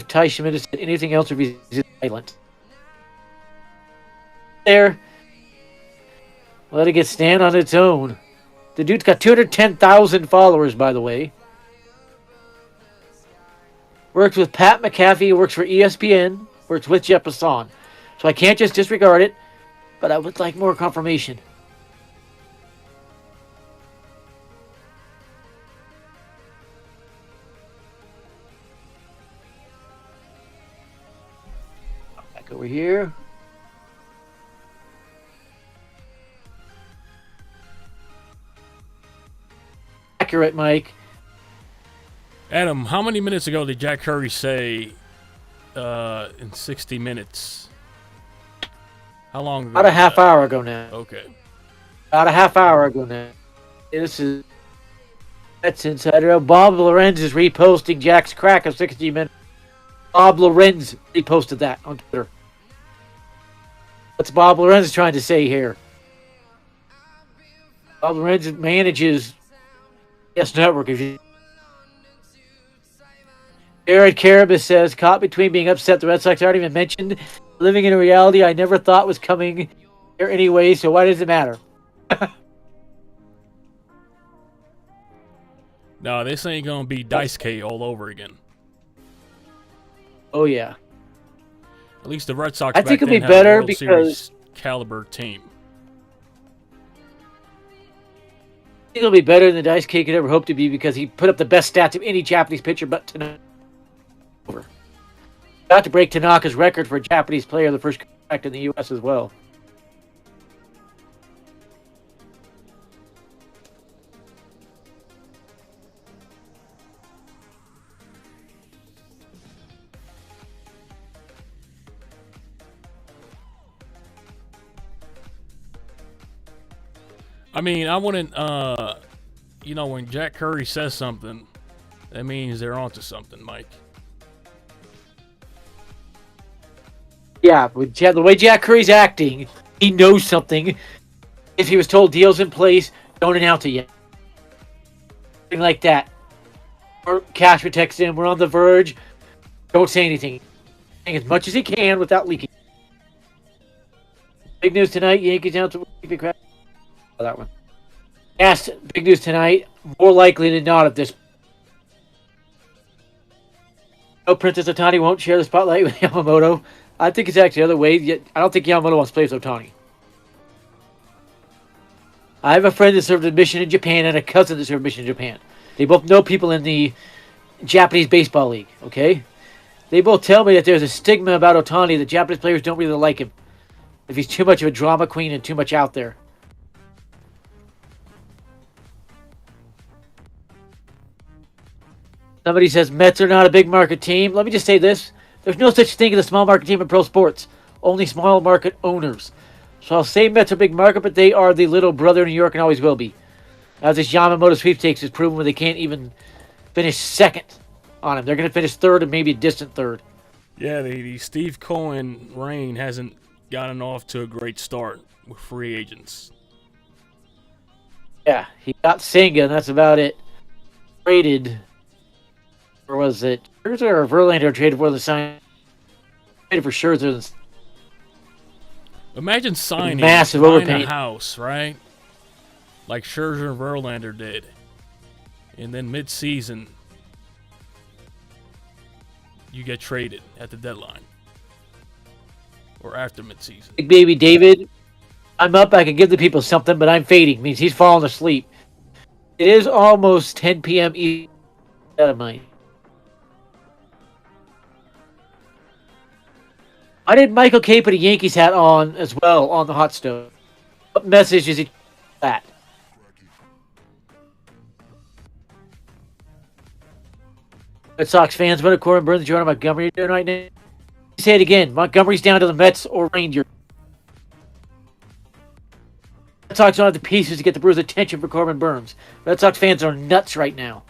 Ty Schmidt has said anything else, or if he's silent. There. Let it get stand on its own. The dude's got 210,000 followers, by the way. Works with Pat McAfee, works for ESPN, works with Jeff Passan. So I can't just disregard it, but I would like more confirmation. Back over here. Accurate, Mike. Adam, how many minutes ago did Jack Curry say in 60 minutes? How long ago? About a half hour ago now. Okay. About a half hour ago now. This is That's Insider. Bob Lorenz is reposting Jack's crack of 60 minutes. Bob Lorenz reposted that on Twitter. What's Bob Lorenz trying to say here? Bob Lorenz manages Yes Network. If you Jared Carabas says, caught between being upset the Red Sox aren't even mentioned. Living in a reality I never thought was coming here anyway, so why does it matter? No, this ain't going to be Dice K all over again. Oh, yeah. At least the Red Sox I think it'll be had better a World because Series caliber team. I think it'll be better than the Dice K could ever hope to be because he put up the best stats of any Japanese pitcher but Tanaka. About to break Tanaka's record for a Japanese player, the first contract in the U.S. as well. I mean, I wouldn't, you know, when Jack Curry says something, that means they're onto something, Mike. Yeah, with the way Jack Curry's acting, he knows something. If he was told deal's in place, don't announce it yet. Something like that. Or Cash would text him, we're on the verge, don't say anything. Saying as much as he can without leaking. Big news tonight, Yankees down to that one. Yes, big news tonight. More likely than not at this. No, Princess Otani won't share the spotlight with Yamamoto. I think it's actually the other way. Yet I don't think Yamamoto wants to play with Otani. I have a friend that served a mission in Japan and a cousin that served a mission in Japan. They both know people in the Japanese baseball league, okay? They both tell me that there's a stigma about Otani that Japanese players don't really like him. If he's too much of a drama queen and too much out there. Somebody says Mets are not a big market team. Let me just say this. There's no such thing as a small market team in pro sports. Only small market owners. So I'll say Mets are big market, but they are the little brother in New York and always will be. As this Yamamoto sweepstakes is proven, where they can't even finish second on him. They're going to finish third and maybe a distant third. Yeah, the Steve Cohen reign hasn't gotten off to a great start with free agents. Yeah, he got Senga, and that's about it. Traded, or was it Scherzer or Verlander traded for the sign? Traded for Scherzer. Imagine signing massive buying overpayment. a house, right? Like Scherzer and Verlander did. And then mid-season, you get traded at the deadline. Or after mid-season. Big baby David, I'm up. I can give the people something, but I'm fading. Means he's falling asleep. It is almost 10 p.m. East. Out of mind. I did Michael K put a Yankees hat on as well on the hot stove. What message is he that? Red Sox fans, what a Corbin Burns, Jordan Montgomery doing right now? Say it again. Montgomery's down to the Mets or Rangers. Red Sox don't have the pieces to get the Brewers' attention for Corbin Burns. Red Sox fans are nuts right now.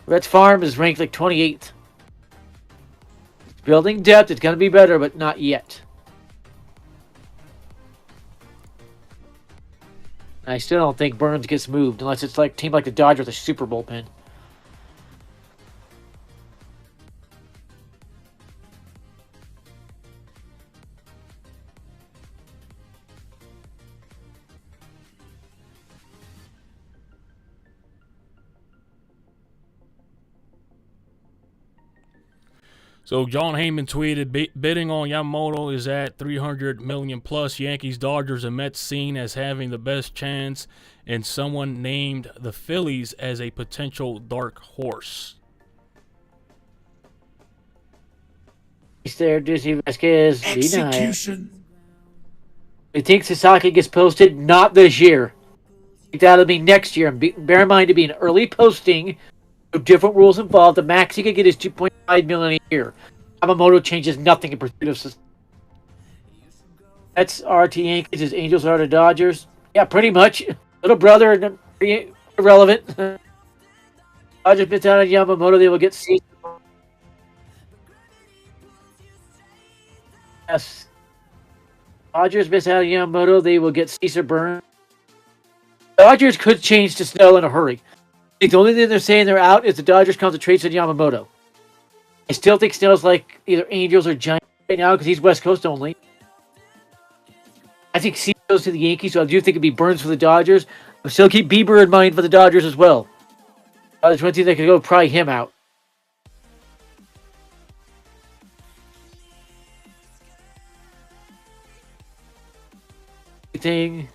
Reds Farm is ranked like 28th. Building depth, it's going to be better, but not yet. I still don't think Burns gets moved unless it's like a team like the Dodgers with a super bullpen. So John Heyman tweeted, bidding on Yamamoto is at $300 million plus. Yankees, Dodgers, and Mets seen as having the best chance, and someone named the Phillies as a potential dark horse. He's there, Disney Vasquez. Execution. I think Sasaki gets posted, not this year. I think that'll be next year. And bear in mind, to be an early posting, different rules involved. The max he could get is $2.5 million a year. Yamamoto changes nothing in pursuit of society. That's RT Yankees. His Angels are the Dodgers. Yeah, pretty much. Little brother, irrelevant. Dodgers missed out on Yamamoto. They will get C. Yes. Dodgers miss out on Yamamoto. They will get Cesar Burns. Dodgers could change to Snell in a hurry. The only thing they're saying they're out is the Dodgers concentration on Yamamoto. I still think Snell's like either Angels or Giants right now because he's West Coast only. I think C goes to the Yankees, so I do think it'd be Burns for the Dodgers. I still keep Bieber in mind for the Dodgers as well. There's one team that could go pry him out. Thing.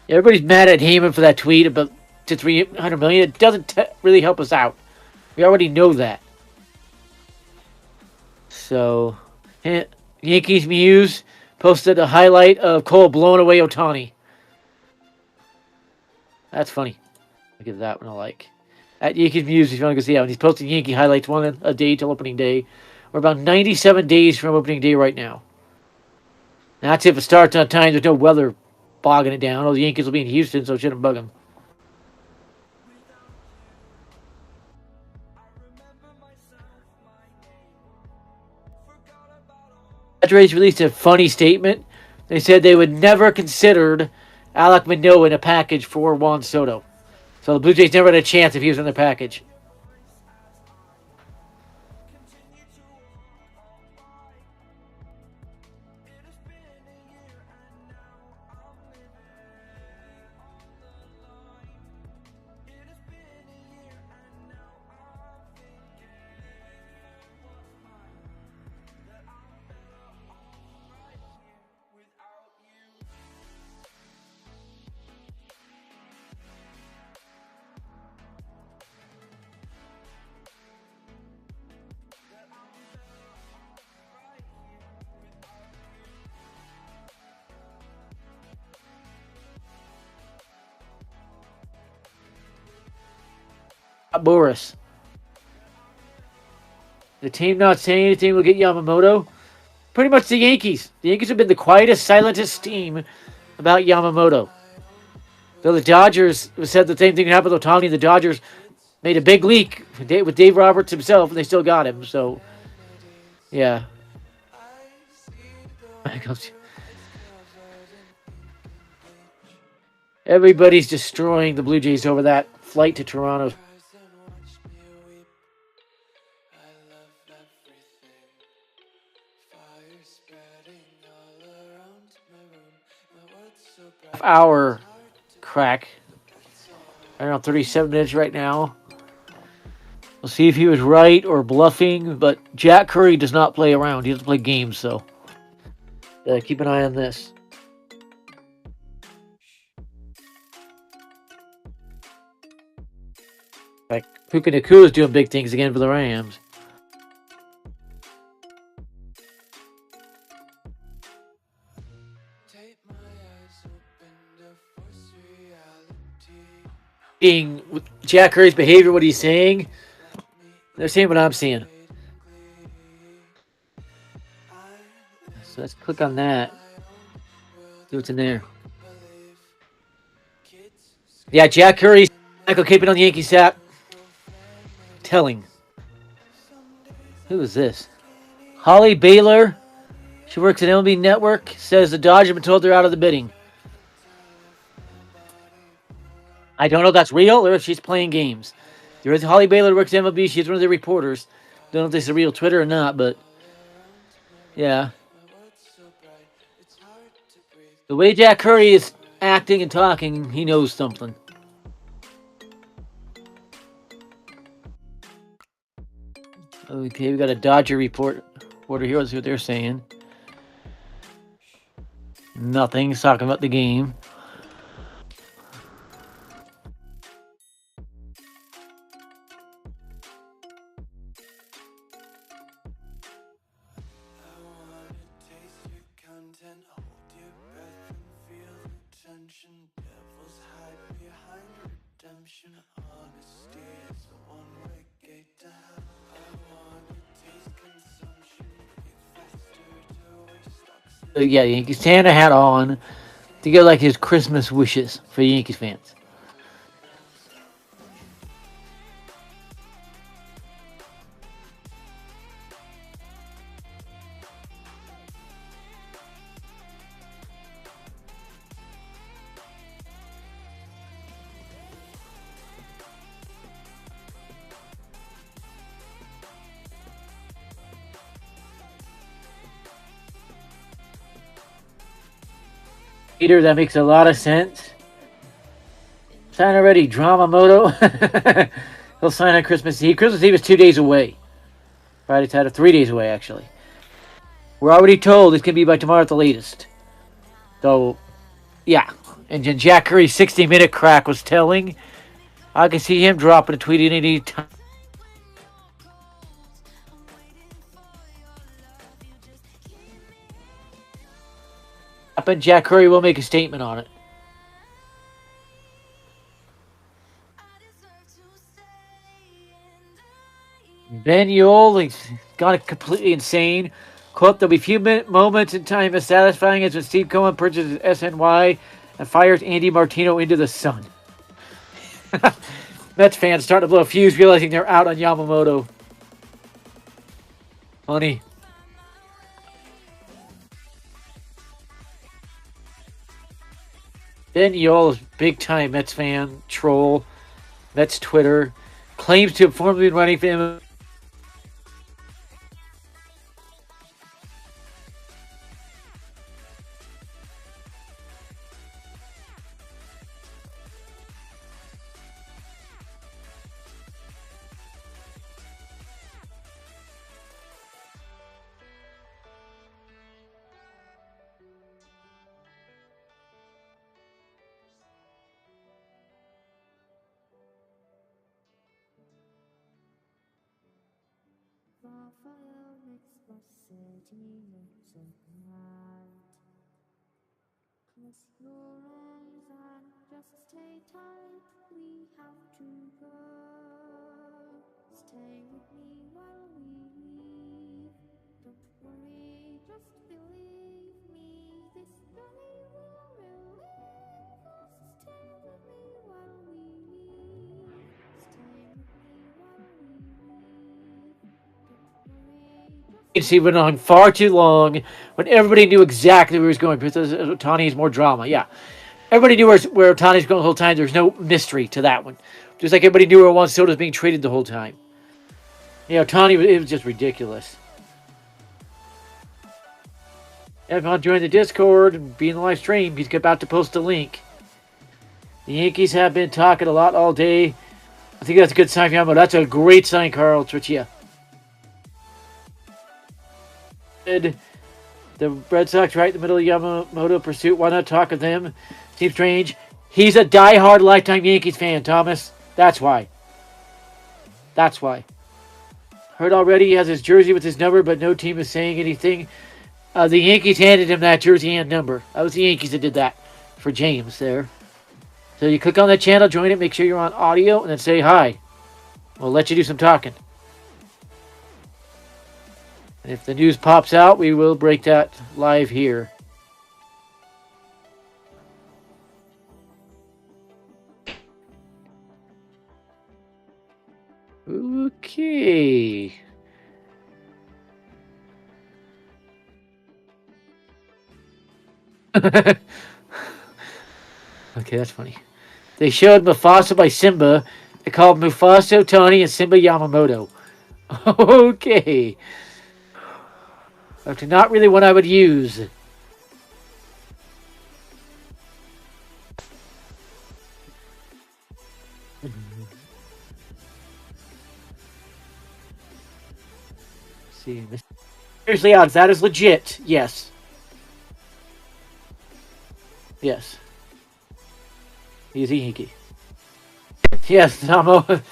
Everybody's mad at Heyman for that tweet about to $300 million. It doesn't really help us out. We already know that. So, Yankees Muse posted a highlight of Cole blowing away Ohtani. That's funny. Look at that one I like. At Yankees Muse, if you want to go see that one. He's posting Yankee highlights one a day till opening day. We're about 97 days from opening day right now. And that's if it starts on time. There's no weather bogging it down. Oh, the Yankees will be in Houston, so it shouldn't bug them. Padres released a funny statement. They said they would never considered Alek Manoah in a package for Juan Soto. So the Blue Jays never had a chance if he was in their package. Boris. The team not saying anything will get Yamamoto. Pretty much the Yankees. The Yankees have been the quietest, silentest team about Yamamoto. Though the Dodgers said the same thing happened with Ohtani. The Dodgers made a big leak with Dave Roberts himself, and they still got him. So, yeah. Everybody's destroying the Blue Jays over that flight to Toronto. Hour crack. Around 37 minutes right now. We'll see if he was right or bluffing, but Jack Curry does not play around. He doesn't play games, so keep an eye on this. Like Puka Nakua is doing big things again for the Rams. With Jack Curry's behavior, what he's saying, they're seeing what I'm seeing. So let's click on that. See what's in there. Yeah, Jack Curry's Michael keeping on the Yankees app. Telling. Who is this? Holly Baylor. She works at MLB Network. Says the Dodgers have been told they're out of the bidding. I don't know if that's real or if she's playing games. There is Holly Baylor who works at MLB. She's one of the reporters. Don't know if this is a real Twitter or not, but yeah. The way Jack Curry is acting and talking, he knows something. Okay, we got a Dodger reporter here. Let's see what they're saying. Nothing. He's talking about the game. Yeah, the Yankees Santa hat on to get like his Christmas wishes for the Yankees fans. Peter, that makes a lot of sense. Sign already, Yamamoto. He'll sign on Christmas Eve. Christmas Eve is 2 days away. Friday, Saturday, 3 days away, actually. We're already told it's going to be by tomorrow at the latest. So, yeah. And Jack Curry's 60-minute crack was telling. I can see him dropping a tweet at any time. But Jack Curry will make a statement on it. Ben Yole, he's gone completely insane. Quote, there'll be few moments in time as satisfying as when Steve Cohen purchases SNY and fires Andy Martino into the sun. Mets fans starting to blow a fuse, realizing they're out on Yamamoto. Funny. Ben Yole is big-time Mets fan, troll, Mets Twitter, claims to have formerly been running for him. Close your eyes and just stay tight. We have to go. Stay with me while we leave. Don't worry, just believe me. This journey will relieve us. Stay with me while we leave. Stay with me while we leave. Don't worry, just He went on far too long when everybody knew exactly where he was going because Otani is more drama. Yeah. Everybody knew where Otani's going the whole time. There's no mystery to that one. Just like everybody knew where Juan Soto was being traded the whole time. Yeah, Otani, it was just ridiculous. Everyone join the Discord and be in the live stream. He's about to post a link. The Yankees have been talking a lot all day. I think that's a good sign for Yamamoto. That's a great sign, Carl Trichia. The Red Sox right in the middle of Yamamoto pursuit. Why not talk of them? Seems strange. He's a die-hard lifetime Yankees fan, Thomas. That's why. That's why. Heard already he has his jersey with his number, but no team is saying anything. The Yankees handed him that jersey and number. That was the Yankees that did that for James there. So you click on that channel, join it, make sure you're on audio, and then say hi. We'll let you do some talking. And if the news pops out, we will break that live here. Okay. Okay, that's funny. They showed Mufasa by Simba. They called Mufasa Tony and Simba Yamamoto. Okay. That's not really what I would use. See, seriously, odds, that is legit. Yes. Yes. He's a Yankee. Yes, Namo.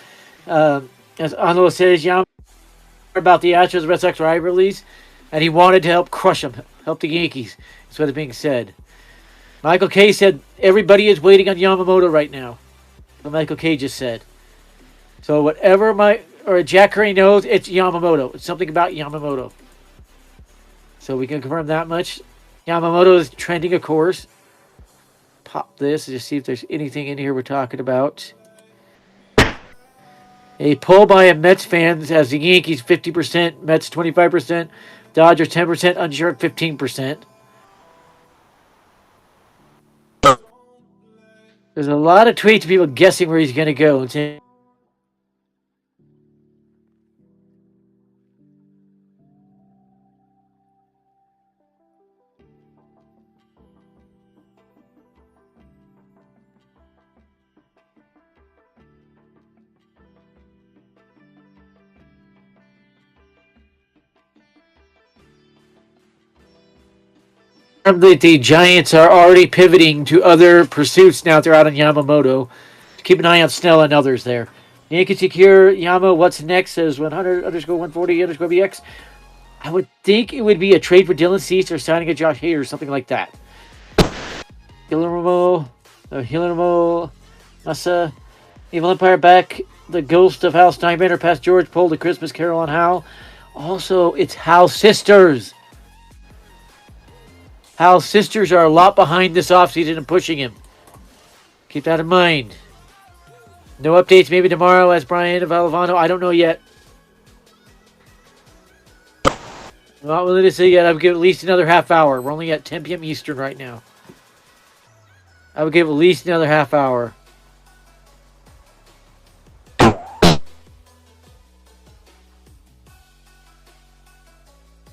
As Anlo says, Yamamoto about the Astros Red Sox rivalries, and he wanted to help crush them, help the Yankees. That's what is being said. Michael K said everybody is waiting on Yamamoto right now. What Michael K just said. So whatever Jack Curry knows, it's Yamamoto. It's something about Yamamoto. So we can confirm that much. Yamamoto is trending, of course. Pop this and just see if there's anything in here we're talking about. A poll by a Mets fans has the Yankees 50%, Mets 25%, Dodgers 10%, unsure 15%. There's a lot of tweets of people guessing where he's going to go and saying, that the Giants are already pivoting to other pursuits now they're out on Yamamoto. Keep an eye on Snell and others there. Yankees secure Yama. What's next? Says 100 underscore 140 underscore BX. I would think it would be a trade for Dylan Cease or signing a Josh Hader or something like that. Guillermo, Massa, Evil Empire back. The ghost of Hal Steinbrenner past George pulled the Christmas Carol on Hal. Also, it's Hal's sisters. Hal's sisters are a lot behind this offseason and pushing him. Keep that in mind. No updates maybe tomorrow as Brian of Alavano. I don't know yet. I'm not willing to say yet. I would give at least another half hour. We're only at 10 p.m. Eastern right now. I would give at least another half hour.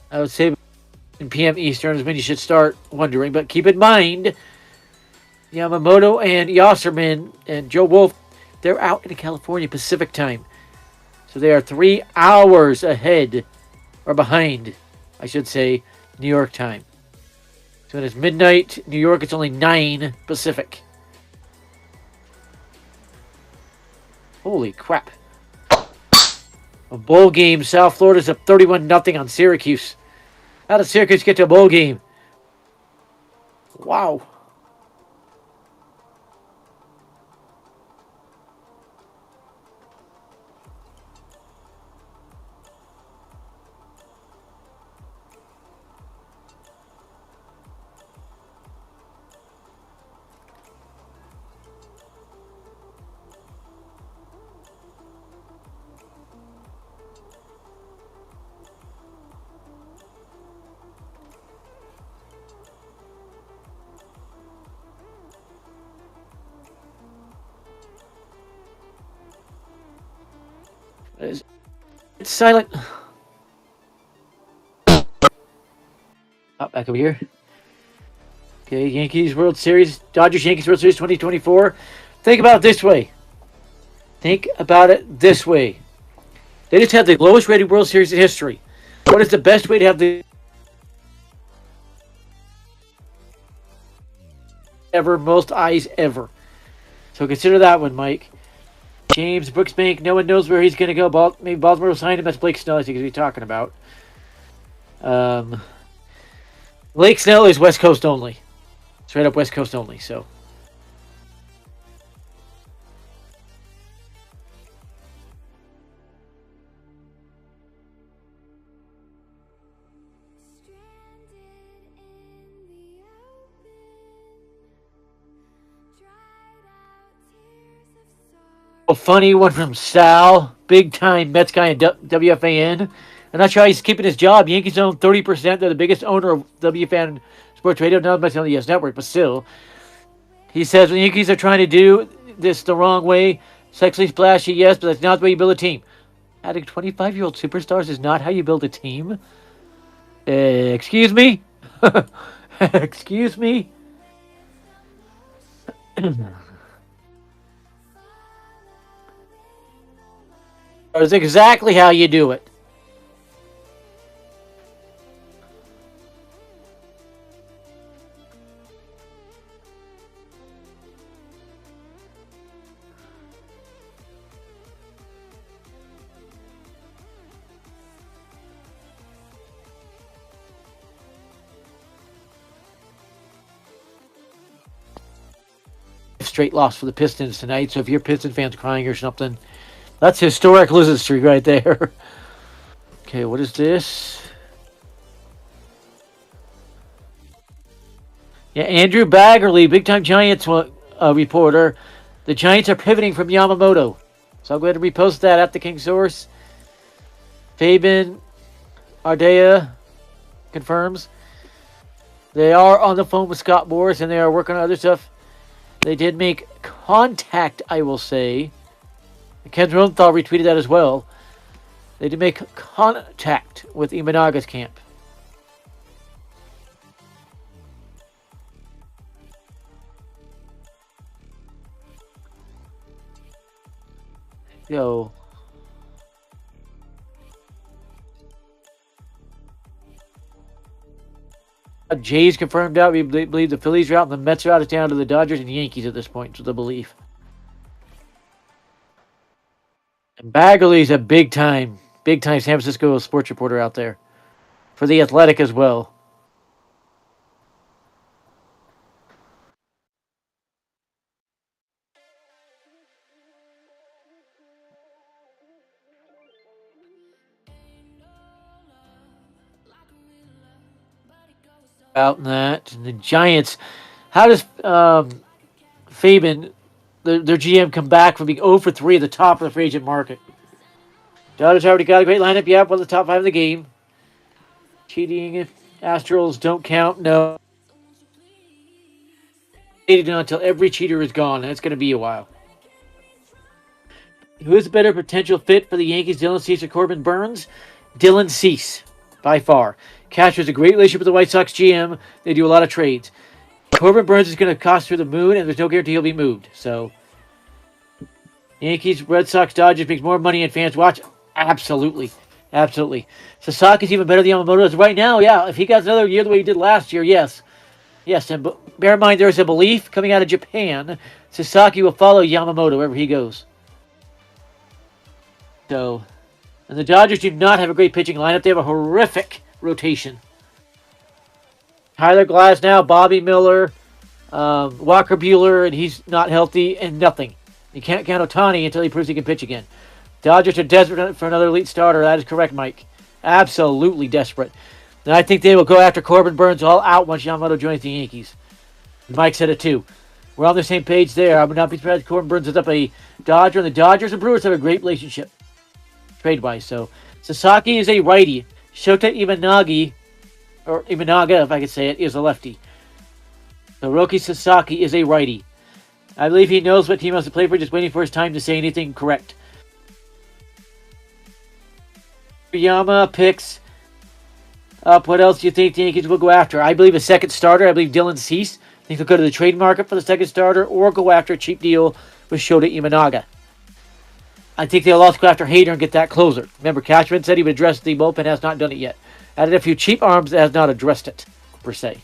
I would say p.m. Eastern is when you should start wondering. But keep in mind, Yamamoto and Yosserman and Joe Wolf, they're out in California Pacific time. So they are 3 hours ahead, or behind, I should say, New York time. So when it's midnight, New York, it's only 9 Pacific. Holy crap. A bowl game. South Florida's up 31-0 on Syracuse. How did Syracuse get to a bowl game? Wow. It's silent. Oh, back over here. Okay, Yankees World Series, Dodgers Yankees World Series 2024. Think about it this way. Think about it this way. They just had the lowest rated World Series in history. What is the best way to have the most eyes ever? So consider that one, Mike. James Brooksbank, no one knows where he's going to go. Maybe Baltimore will sign him. That's Blake Snell, I think, he's talking about. Blake Snell is West Coast only. Straight up West Coast only, so. A funny one from Sal, big time Mets guy in WFAN. I'm not sure how he's keeping his job. Yankees own 30%. They're the biggest owner of WFAN's sports radio, not much on the U.S. network, but still. He says when the Yankees are trying to do this the wrong way, sexually splashy, yes, but that's not the way you build a team. Adding 25-year-old superstars is not how you build a team. Excuse me? Excuse me? That's exactly how you do it. Straight loss for the Pistons tonight, so if you're Piston fans crying or something, that's historic losing streak right there. Okay, what is this? Yeah, Andrew Baggerly, big-time Giants reporter. The Giants are pivoting from Yamamoto. So I'll go ahead and repost that at the King Source. Fabian Ardea confirms. They are on the phone with Scott Morris, and they are working on other stuff. They did make contact, I will say. Ken Rosenthal retweeted that as well. They did make contact with Imanaga's camp. Yo. Jays confirmed out. We believe the Phillies are out and the Mets are out. It's down to the Dodgers and Yankees at this point, so the belief. And Baggerly's a big-time San Francisco sports reporter out there. For The Athletic as well. Out in that. And the Giants. How does Fabian, their GM, come back from being 0 for 3 at the top of the free agent market? Dodgers already got a great lineup. Yeah, one of the top 5 of the game. Cheating. Astros don't count. No. Until every cheater is gone. And it's going to be a while. Who is a better potential fit for the Yankees, Dylan Cease or Corbin Burns? Dylan Cease, by far. Castro has a great relationship with the White Sox GM. They do a lot of trades. Corbin Burns is going to cost through the moon, and there's no guarantee he'll be moved. So, Yankees, Red Sox, Dodgers makes more money and fans watch. Absolutely. Absolutely. Sasaki's even better than Yamamoto is right now. Yeah, if he got another year the way he did last year, yes. Yes, and bear in mind there's a belief coming out of Japan. Sasaki will follow Yamamoto wherever he goes. So, and the Dodgers do not have a great pitching lineup. They have a horrific rotation. Tyler Glasnow, Bobby Miller, Walker Buehler, and he's not healthy, and nothing. You can't count Ohtani until he proves he can pitch again. Dodgers are desperate for another elite starter. That is correct, Mike. Absolutely desperate. And I think they will go after Corbin Burns all out once Yamamoto joins the Yankees. Mike said it too. We're on the same page there. I would not be surprised if Corbin Burns is up a Dodger, and the Dodgers and Brewers have a great relationship trade-wise. So, Sasaki is a righty. Shota Imanagi, or Imanaga, if I could say it, is a lefty. Hiroki Sasaki is a righty. I believe he knows what team he wants to play for, just waiting for his time to say anything correct. Yama picks up. What else do you think the Yankees will go after? I believe a second starter. I believe Dylan Cease. I think they'll go to the trade market for the second starter or go after a cheap deal with Shota Imanaga. I think they'll also go after Hader and get that closer. Remember, Cashman said he would address the bullpen, has not done it yet. Added a few cheap arms, has not addressed it, per se.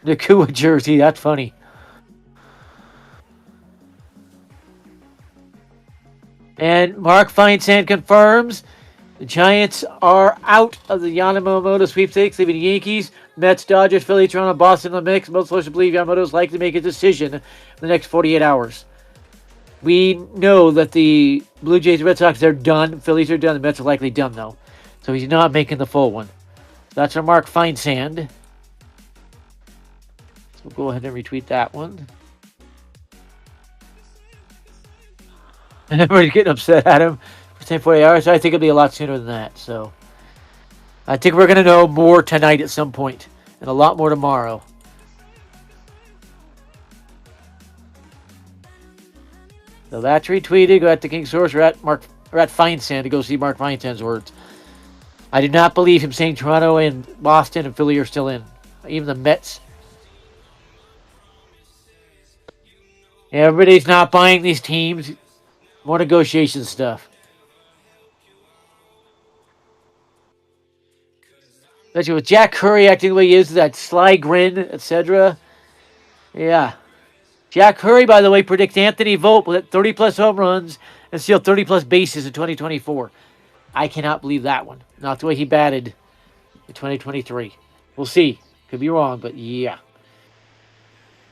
Nakua jersey, that's funny. And Mark Feinsand confirms the Giants are out of the Yamamoto sweepstakes, leaving the Yankees, Mets, Dodgers, Phillies, Toronto, Boston in the mix. Most sources believe Yamamoto is likely to make a decision in the next 48 hours. We know that the Blue Jays and Red Sox, they're done. Phillies are done. The Mets are likely done, though. So he's not making the full one. That's from Mark Feinsand. we'll go ahead and retweet that one. And everybody's getting upset at him for 10 hours. I think it'll be a lot sooner than that. So I think we're going to know more tonight at some point, and a lot more tomorrow. So that's retweeted. Go at the King Source. We're at Feinsand to go see Mark Feinsand's words. I do not believe him saying Toronto and Boston and Philly are still in. Even the Mets. Everybody's not buying these teams. More negotiation stuff. Especially with Jack Curry acting the way he is, that sly grin, etc. Yeah. Jack Curry, by the way, predicts Anthony Volpe will hit 30-plus home runs and steal 30-plus bases in 2024. I cannot believe that one. Not the way he batted in 2023. We'll see. Could be wrong, but yeah.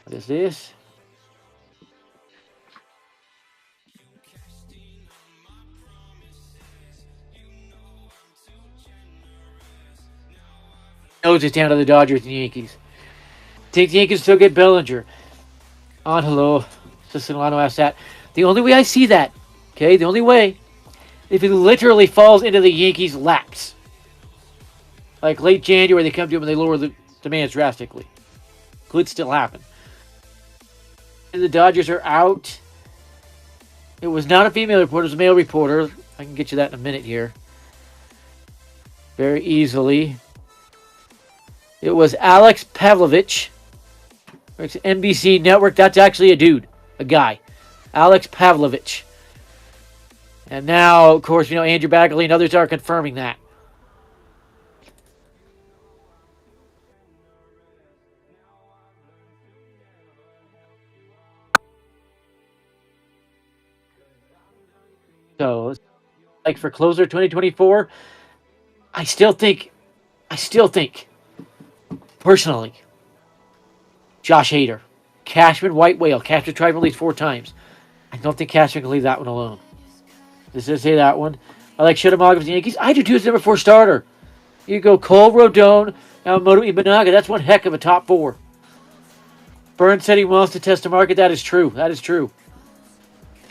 What is this? Knows it's down to the Dodgers and Yankees. Think the Yankees still get Bellinger. On hello. Siciliano asked that. The only way I see that, okay, the only way, if it literally falls into the Yankees' laps. Like late January, they come to him and they lower the demands drastically. Could still happen. And the Dodgers are out. It was not a female reporter, it was a male reporter. I can get you that in a minute here. Very easily. It was Alex Pavlovich. It's NBC Network. That's actually a dude. A guy. Alex Pavlovich. And now, of course, Andrew Bagley and others are confirming that. So, like for closer 2024, I still think, personally, Josh Hader. Cashman, White Whale. Cashman tried at least 4 times. I don't think Cashman can leave that one alone. Does it say that one? I like Yoshinobu of the Yankees. I do too. It's number 4 starter. You go Cole, Rodon, Yamamoto, Imanaga. That's one heck of a top 4. Burns said he wants to test the market. That is true. That is true.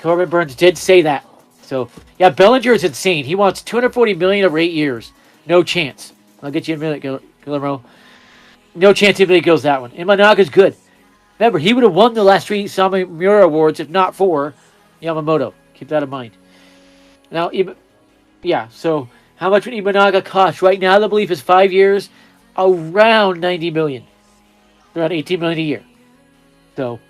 Corbin Burns did say that. So, yeah, Bellinger is insane. He wants $240 million over 8 years. No chance. I'll get you in a minute, Guillermo. No chance anybody goes that one. Imanaga's good. Remember, he would have won the last 3 Samamura Awards if not for Yamamoto. Keep that in mind. Now, yeah, so how much would Imanaga cost? Right now, the belief is 5 years, around $90 million. Around $18 million a year. So,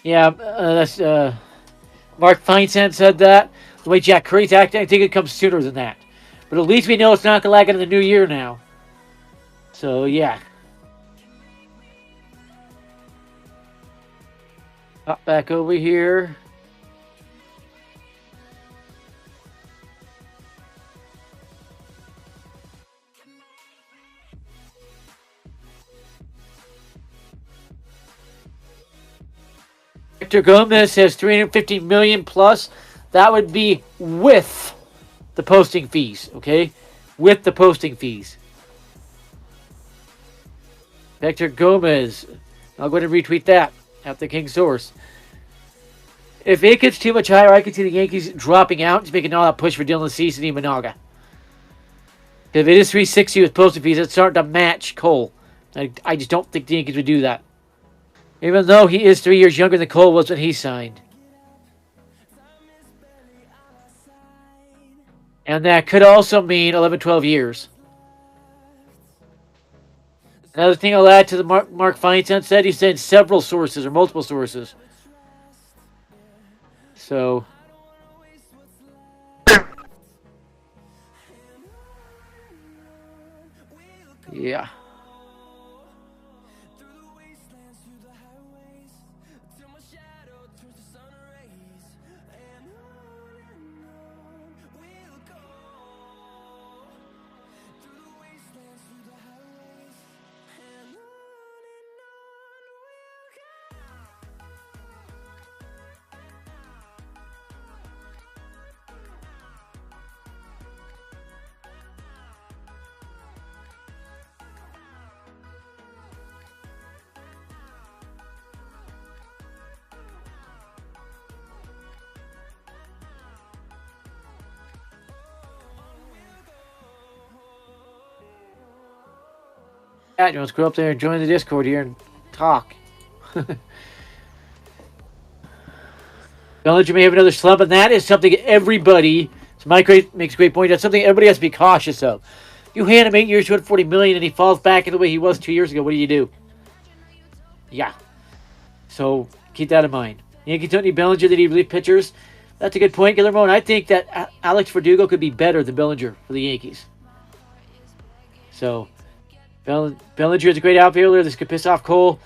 yeah, that's Mark Feinsand said that. The way Jack Curry's acting, I think it comes sooner than that. But at least we know it's not going to lag into the new year now. So, yeah. Hop back over here. Victor Gomez says $350 million plus. That would be with the posting fees, okay? With the posting fees. Victor Gomez. I'll go ahead and retweet that at the King Source. If it gets too much higher, I could see the Yankees dropping out and just making all that push for Dylan Cease and Imanaga. If it is $360 with posting fees, it's starting to match Cole. I just don't think the Yankees would do that. Even though he is 3 years younger than Cole was when he signed. And that could also mean 11, 12 years. Another thing I'll add to the Mark Feinsand said, he said several sources or multiple sources. So, yeah. Yeah, you want to go up there and join the Discord here and talk. Bellinger may have another slump, and that is something everybody. So Mike makes a great point. That's something everybody has to be cautious of. You hand him 8 years, $240 million, and he falls back in the way he was 2 years ago. What do you do? Yeah. So keep that in mind. Yankees don't need Bellinger. They need relief pitchers. That's a good point, Guillermo. And I think that Alex Verdugo could be better than Bellinger for the Yankees. So Bellinger is a great outfielder. This could piss off Cole.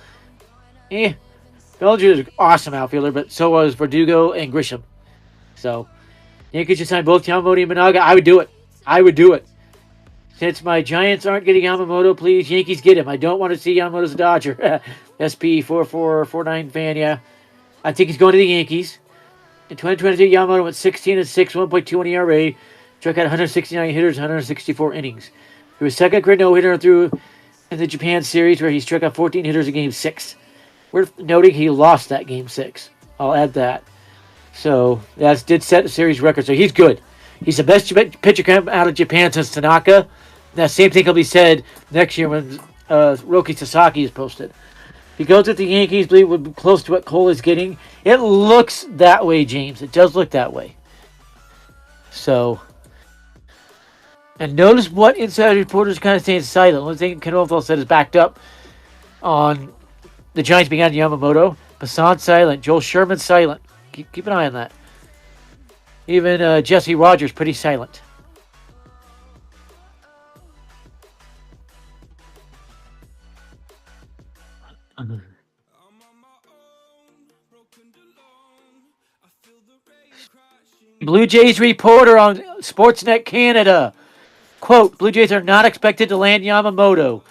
Bellinger is an awesome outfielder, but so was Verdugo and Grisham. So Yankees should sign both Yamamoto and Managa. I would do it. I would do it. Since my Giants aren't getting Yamamoto, please, Yankees get him. I don't want to see Yamamoto as a Dodger. SP4449 fan, yeah. I think he's going to the Yankees. In 2022, Yamamoto went 16-6, 1.21 ERA. Struck out 169 hitters, 164 innings. He was second career no-hitter through in the Japan series, where he struck out 14 hitters in Game 6. Worth noting, he lost that Game 6. I'll add that. So, that did set the series record. So, he's good. He's the best pitcher coming out of Japan since Tanaka. That same thing will be said next year when Roki Sasaki is posted. If he goes with the Yankees, I believe it would be close to what Cole is getting. It looks that way, James. It does look that way. So, and notice what inside reporters kind of staying silent. The only thing Canolfo said is backed up on the Giants being on Yamamoto. Passan silent. Joel Sherman silent. Keep an eye on that. Even Jesse Rogers pretty silent. Blue Jays reporter on Sportsnet Canada. Quote, Blue Jays are not expected to land Yamamoto.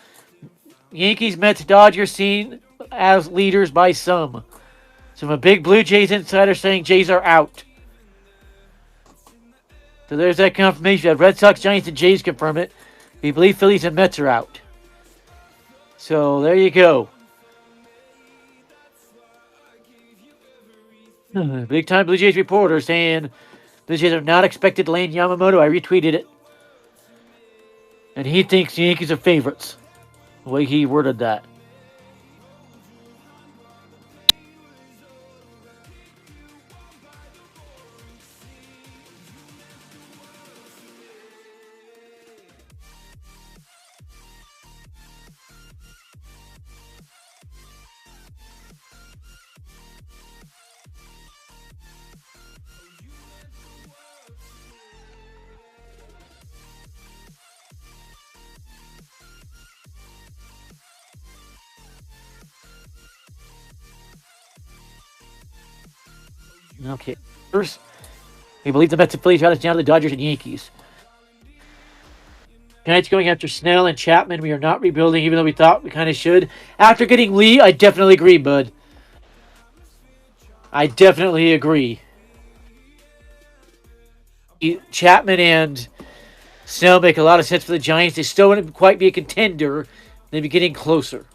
Yankees, Mets, Dodgers seen as leaders by some. Some a big Blue Jays insider saying Jays are out. So there's that confirmation. We have Red Sox, Giants, and Jays confirm it. We believe Phillies and Mets are out. So there you go. Big time Blue Jays reporter saying Blue Jays are not expected to land Yamamoto. I retweeted it. And he thinks the Yankees are favorites. The way he worded that. Okay. First, we believe the Mets and Phillies got us down to the Dodgers and Yankees. Giants going after Snell and Chapman. We are not rebuilding, even though we thought we kind of should. After getting Lee, I definitely agree, bud. I definitely agree. Chapman and Snell make a lot of sense for the Giants. They still wouldn't quite be a contender. They'd be getting closer.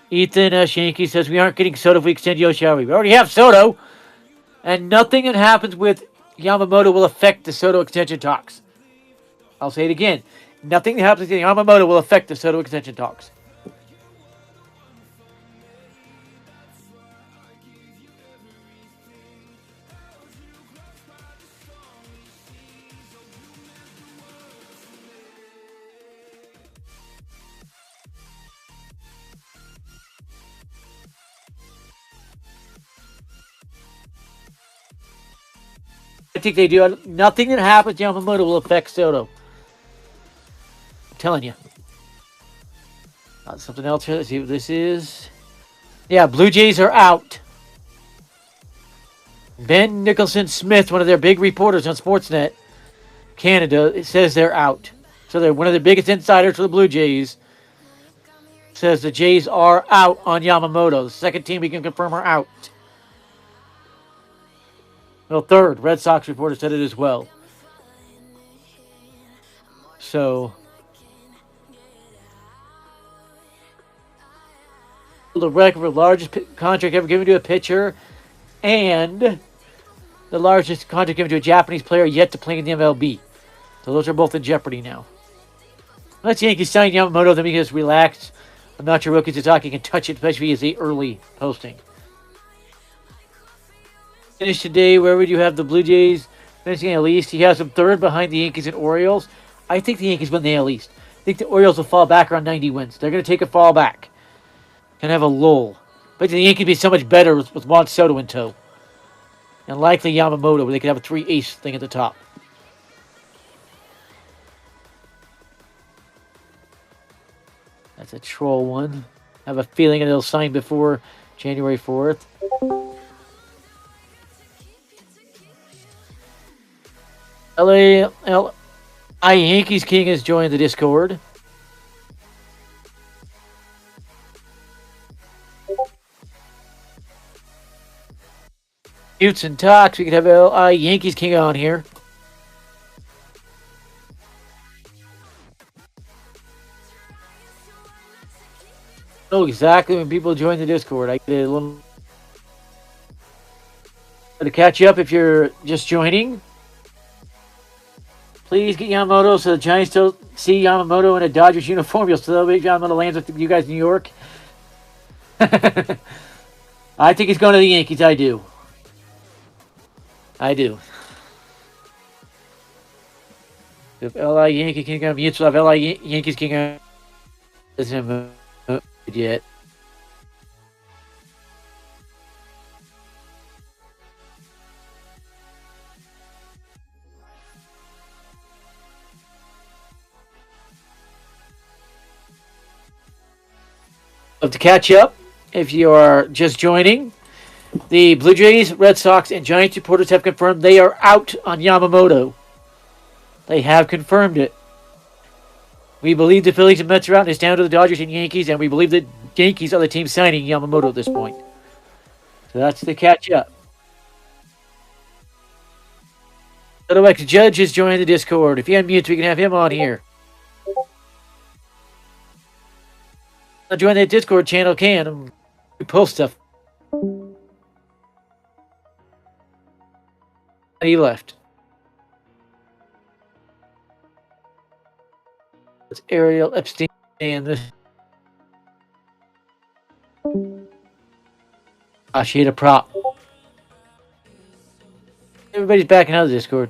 Ethan Shanky says, we aren't getting Soto if we extend Yoshinobu. We already have Soto. And nothing that happens with Yamamoto will affect the Soto extension talks. I'll say it again. Nothing that happens with Yamamoto will affect the Soto extension talks. I think they do. Nothing that happens to Yamamoto will affect Soto. I'm telling you. Something else here. Let's see what this is. Yeah, Blue Jays are out. Ben Nicholson Smith, one of their big reporters on Sportsnet Canada, it says they're out. So they're one of the biggest insiders for the Blue Jays. Says the Jays are out on Yamamoto. The second team we can confirm are out. Well, third. Red Sox reporter said it as well. So the record for largest contract ever given to a pitcher, and the largest contract given to a Japanese player yet to play in the MLB. So those are both in jeopardy now. Let's Yankees sign Yamamoto, then we can just relax. I'm not sure Roki Sasaki can touch it, especially as the early posting. Finish today, where would you have the Blue Jays finishing at least? He has them third behind the Yankees and Orioles. I think the Yankees win the AL East. I think the Orioles will fall back around 90 wins. They're going to take a fall back. Can have a lull. But the Yankees be so much better with Juan Soto in tow. And likely Yamamoto, where they could have a 3-ace thing at the top. That's a troll one. I have a feeling it'll sign before January 4th. Yankees King has joined the Discord. Mutes and talks. We could have Yankees King on here. Know exactly when people join the Discord. I get a little to catch you up if you're just joining. Please get Yamamoto so the Giants still see Yamamoto in a Dodgers uniform. You'll still make Yamamoto lands with you guys in New York. I think he's going to the Yankees. I do. If LI Yankee King on mute, we'll have LI Yankees King on. Isn't yet. To catch up, if you are just joining, the Blue Jays, Red Sox, and Giants reporters have confirmed they are out on Yamamoto. They have confirmed it. We believe the Phillies and Mets are out, and it's down to the Dodgers and Yankees, and we believe the Yankees are the team signing Yamamoto at this point. So that's the catch up. Little X Judge has joined the Discord. If he unmutes, we can have him on here. Join that Discord channel, can we post stuff? He left. It's Ariel Epstein and this. She hit a prop. Everybody's backing out of the Discord.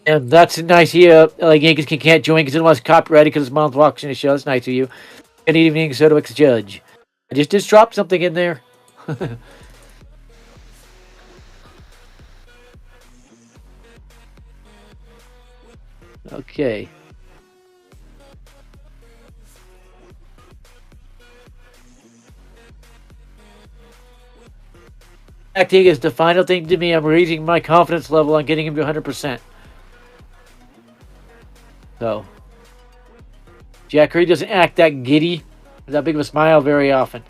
And that's nice here. Like Yankees can't join because it was copyrighted because his mom's watching the show. That's nice of you. Good evening, Soto X Judge. I just dropped something in there. Okay. Acting is the final thing to me. I'm raising my confidence level on getting him to 100%. So, Jack Curry doesn't act that giddy, that big of a smile very often.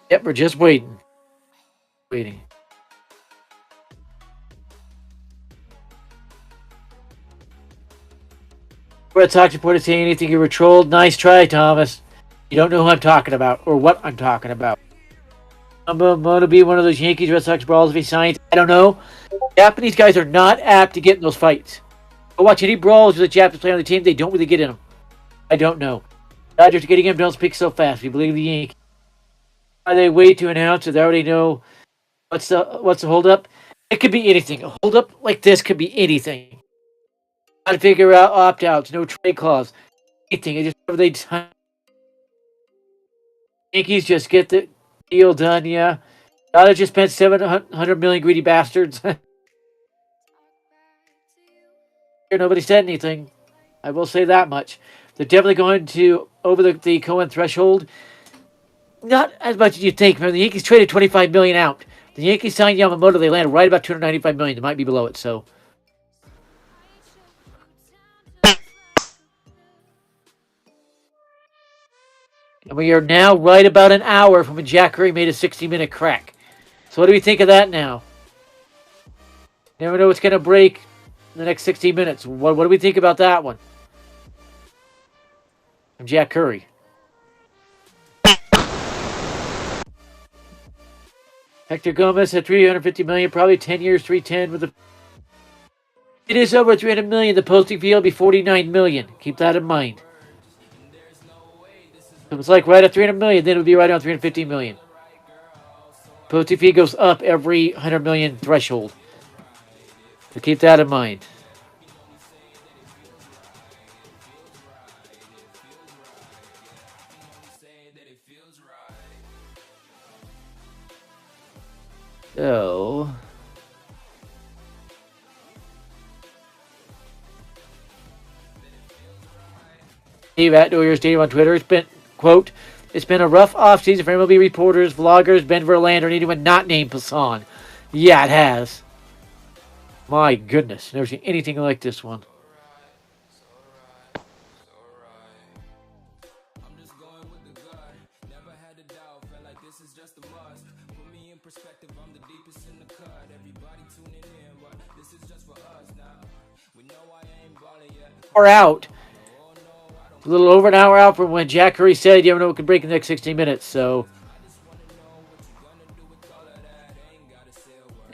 Yep, we're just waiting. Red Sox reporter saying anything you were trolled. Nice try, Thomas. You don't know who I'm talking about or what I'm talking about. I'm going to be one of those Yankees Red Sox brawls if he signs. I don't know. Japanese guys are not apt to get in those fights. But watch any brawls with a Japanese player on the team, they don't really get in them. I don't know. Dodgers getting him, don't speak so fast. We believe the Yankees. Are they wait to announce it? They already know what's the holdup? It could be anything. A holdup like this could be anything. How to figure out opt-outs, no trade clause, anything. It just they Yankees just get the deal done. Yeah, Dodgers just spent $700 million, greedy bastards. Nobody said anything. I will say that much. They're definitely going to over the Cohen threshold. Not as much as you think. Remember, the Yankees traded $25 million out. The Yankees signed Yamamoto. They landed right about $295 million. They might be below it. So, and we are now right about an hour from when Jack Curry made a 60-minute crack. So, what do we think of that now? Never know what's going to break in the next 60 minutes. What do we think about that one? From Jack Curry. Hector Gomez at $350 million, probably 10 years, 310 with the. It is over $300 million. The posting fee will be $49 million. Keep that in mind. If it's like right at $300 million, then it would be right around $350 million. Posting fee goes up every $100 million threshold. So keep that in mind. So, Steve at New Year's Stadium on Twitter. It's been, quote, it's been a rough offseason for MLB reporters, vloggers, Ben Verlander, and anyone not named Passan. Yeah, it has. My goodness. Never seen anything like this one. Hour out. A little over an hour out from when Jack Curry said, you never know what can break in the next 16 minutes. So,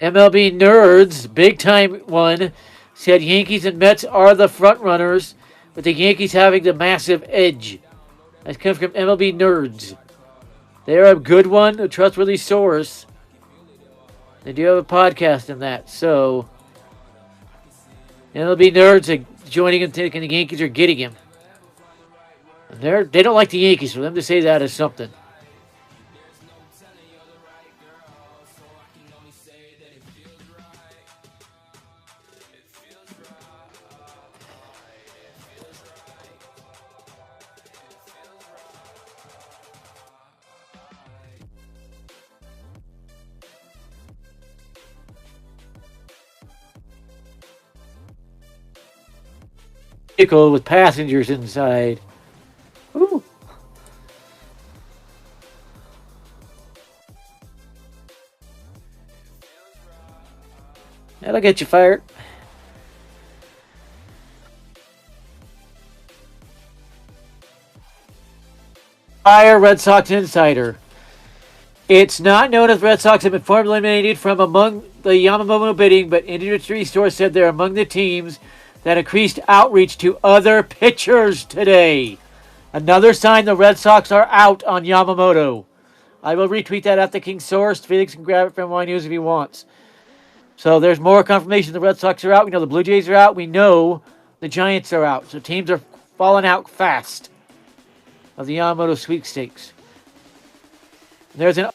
MLB Nerds, big time one, said Yankees and Mets are the front runners, with the Yankees having the massive edge. That comes from MLB Nerds. They're a good one, a trustworthy source. They do have a podcast in that. So, MLB Nerds are joining him, thinking the Yankees are getting him. They don't like the Yankees. For them to say that is something. Vehicle with passengers inside. Ooh. That'll get you fired. Fire Red Sox insider. It's not known if Red Sox have been formally eliminated from among the Yamamoto bidding, but industry source said they're among the teams that increased outreach to other pitchers today. Another sign the Red Sox are out on Yamamoto. I will retweet that at the King source. Felix can grab it from NYYNEWS if he wants. So there's more confirmation the Red Sox are out. We know the Blue Jays are out. We know the Giants are out. So teams are falling out fast of the Yamamoto sweepstakes. There's an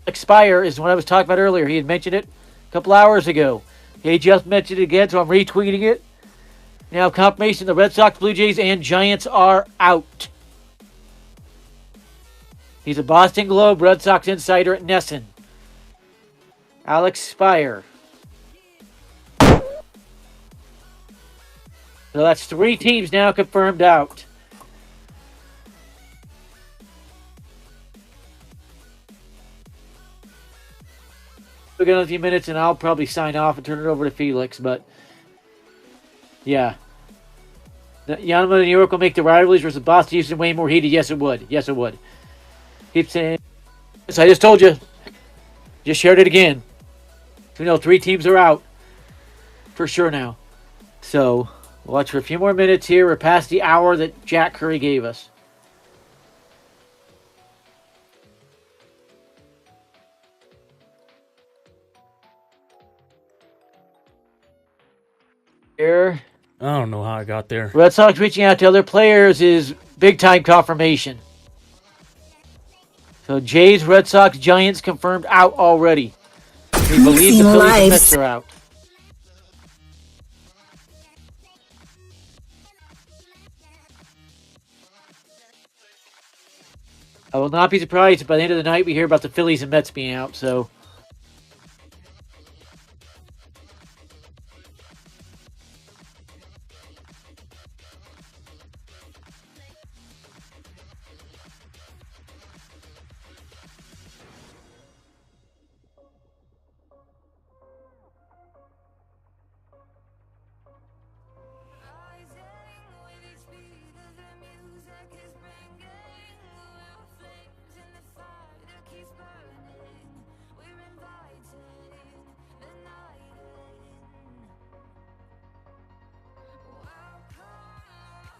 expire is what I was talking about earlier. He had mentioned it a couple hours ago. He just mentioned it again, so I'm retweeting it. Now, confirmation the Red Sox, Blue Jays, and Giants are out. He's a Boston Globe Red Sox insider at Nesson. Alex Spire. So that's 3 teams now confirmed out. We'll get another few minutes and I'll probably sign off and turn it over to Felix, but yeah. Yamamoto and New York will make the rivalries versus Boston, Houston way more heated. Yes, it would. Yes, it would. Keep saying. So I just told you. Just shared it again. So we know 3 teams are out. For sure now. So, we'll watch for a few more minutes here. We're past the hour that Jack Curry gave us. Here. I don't know how I got there. Red Sox reaching out to other players is big time confirmation. So Jays, Red Sox, Giants confirmed out already. We believe the Phillies and Mets are out. I will not be surprised if by the end of the night we hear about the Phillies and Mets being out. So Rising with each beat of the music is bringing real flames in the fire that keeps burning. We're inviting the night in. Welcome,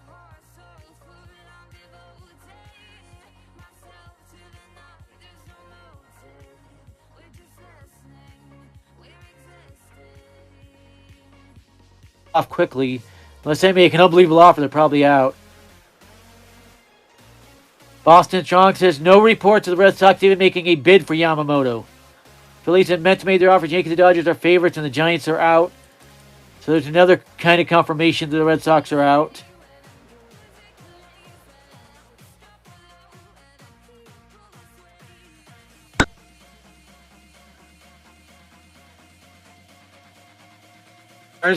heart so full, I'm devoting myself to the night. There's no motive, we're just listening, we're existing. off quickly. Unless they make an unbelievable offer, they're probably out. Boston Strong says no reports of the Red Sox even making a bid for Yamamoto. Phillies and Mets made their offers. Yankees and Dodgers are favorites, and the Giants are out. So there's another kind of confirmation that the Red Sox are out.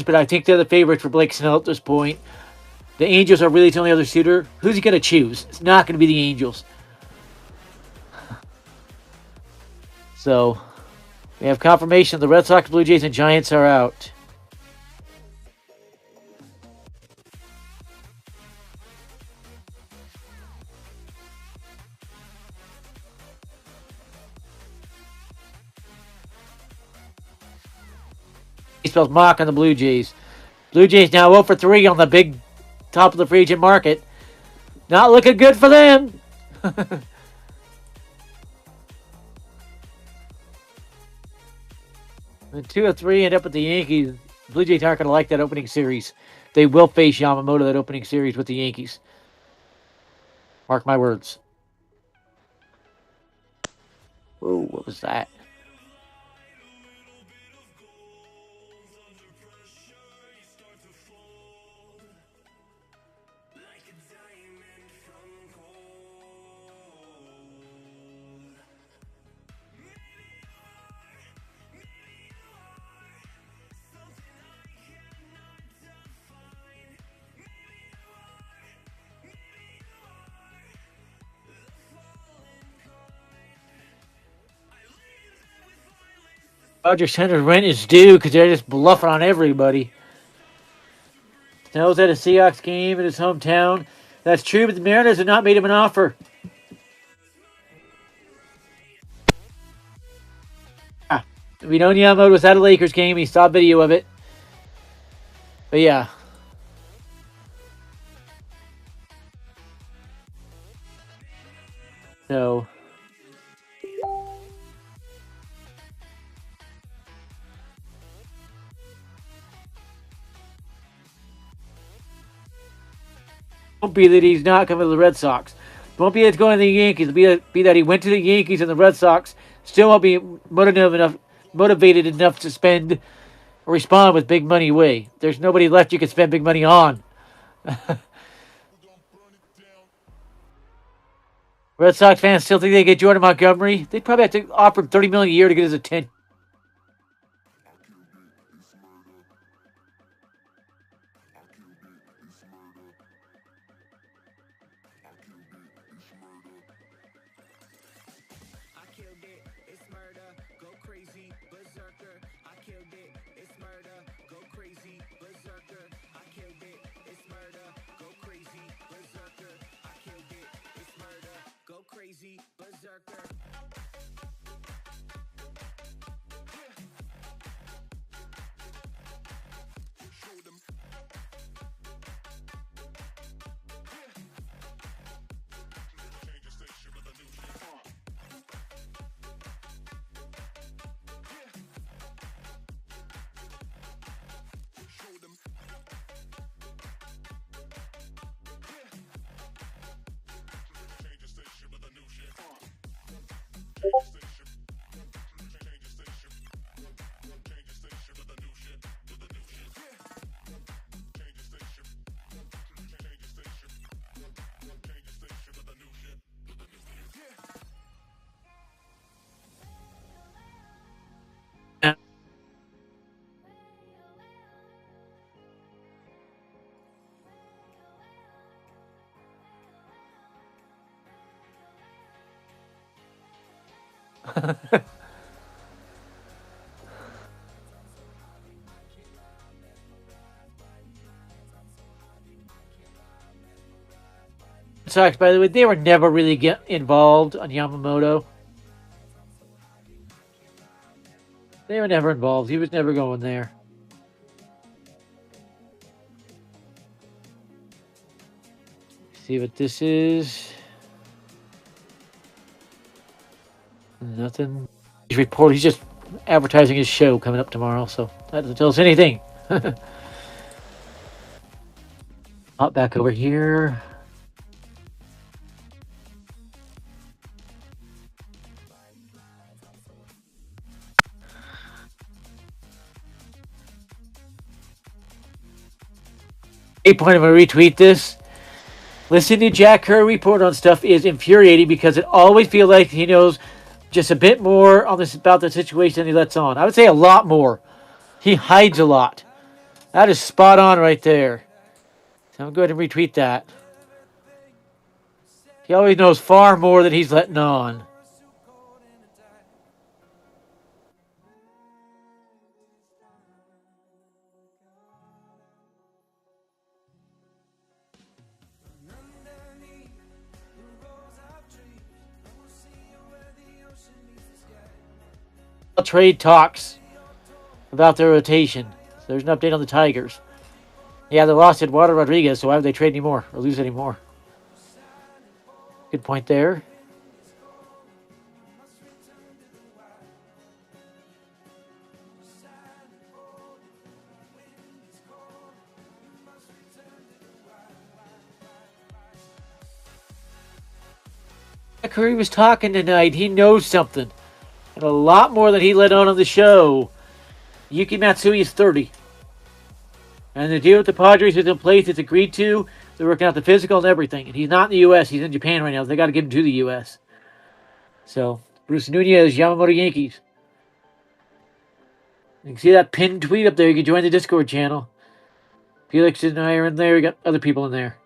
But I think they're the favorites for Blake Snell at this point. The Angels are really the only other suitor. Who's he going to choose? It's not going to be the Angels. So we have confirmation the Red Sox, Blue Jays, and Giants are out. He spells mock on the Blue Jays. Blue Jays now 0 for 3 on the big top of the free agent market. Not looking good for them. And 2 of 3 end up with the Yankees. Blue Jays aren't going to like that opening series. They will face Yamamoto that opening series with the Yankees. Mark my words. Whoa, what was that? Dodger Center's rent is due because they're just bluffing on everybody. Snell's at a Seahawks game in his hometown. That's true, but the Mariners have not made him an offer. We know Yamamoto was at a Lakers game. He saw a video of it. But yeah. So. Won't be that he's not coming to the Red Sox. Won't be that he's going to the Yankees. It'll be that he went to the Yankees and the Red Sox still won't be motivated enough to spend or respond with big money away. There's nobody left you can spend big money on. Red Sox fans still think they get Jordan Montgomery. They probably have to offer him $30 million a year to get his attention. Sox, by the way, they were never really get involved on Yamamoto. They were never involved. He was never going there. See what this is. Nothing. He's report. He's just advertising his show coming up tomorrow, so that doesn't tell us anything. Hop back over here. I'm going to retweet this. Listening to Jack Kerr report on stuff is infuriating because it always feels like he knows just a bit more on this about the situation than he lets on. I would say a lot more. He hides a lot. That is spot on right there. So I'm going to retweet that. He always knows far more than he's letting on. Trade talks about their rotation. So there's an update on the Tigers. Yeah, they lost Eduardo Rodriguez, so why would they trade anymore or lose anymore? Good point there. Curry was talking tonight. He knows something. And a lot more than he let on the show. Yuki Matsui is 30. And the deal with the Padres is in place. It's agreed to. They're working out the physical and everything. And he's not in the U.S. He's in Japan right now. They got to get him to the U.S. So, Bruce Nunez, Yamamoto Yankees. You can see that pinned tweet up there. You can join the Discord channel. Felix and I are in there. We got other people in there.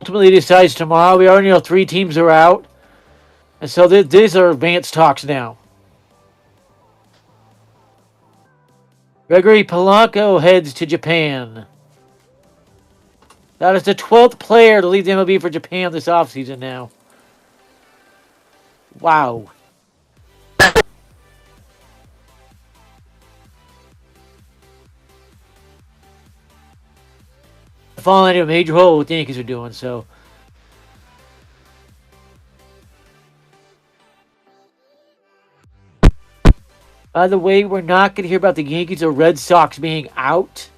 Ultimately decides tomorrow. We already know 3 teams are out. And so these are advanced talks now. Gregory Polanco heads to Japan. That is the 12th player to leave the MLB for Japan this offseason now. Wow. Falling into a major hole what the Yankees are doing, so. By the way, we're not going to hear about the Yankees or Red Sox being out.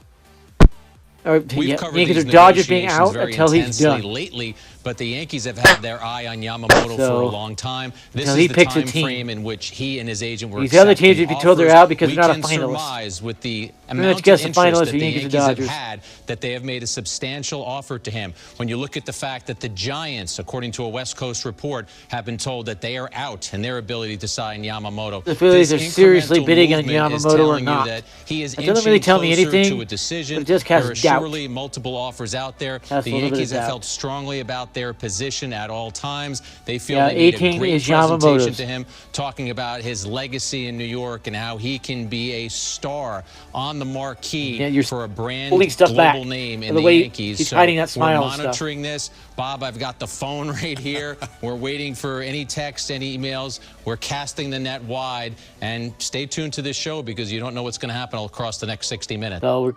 Or Yankees or Dodgers being out until he's done. Lately, but the Yankees have had their eye on Yamamoto for a long time. This is the time frame in which he and his agent were accepting offers. These other teams, if you told they're out because they're not a finalist. With the amount of interest that the Yankees have had, that they have made a substantial offer to him. When you look at the fact that the Giants, according to a West Coast report, have been told that they are out in their ability to sign Yamamoto. The Phillies are seriously bidding on Yamamoto or not. That he is it doesn't really tell me anything, to a decision. But it just casts doubt. Surely multiple offers out there. The Yankees have felt strongly about their position at all times. They feel they need a great presentation to him, talking about his legacy in New York and how he can be a star on the marquee for a brand global name in the Yankees. He's hiding that smile. We're monitoring this. Bob, I've got the phone right here. We're waiting for any texts, any emails. We're casting the net wide. And stay tuned to this show because you don't know what's going to happen across the next 60 minutes. So we're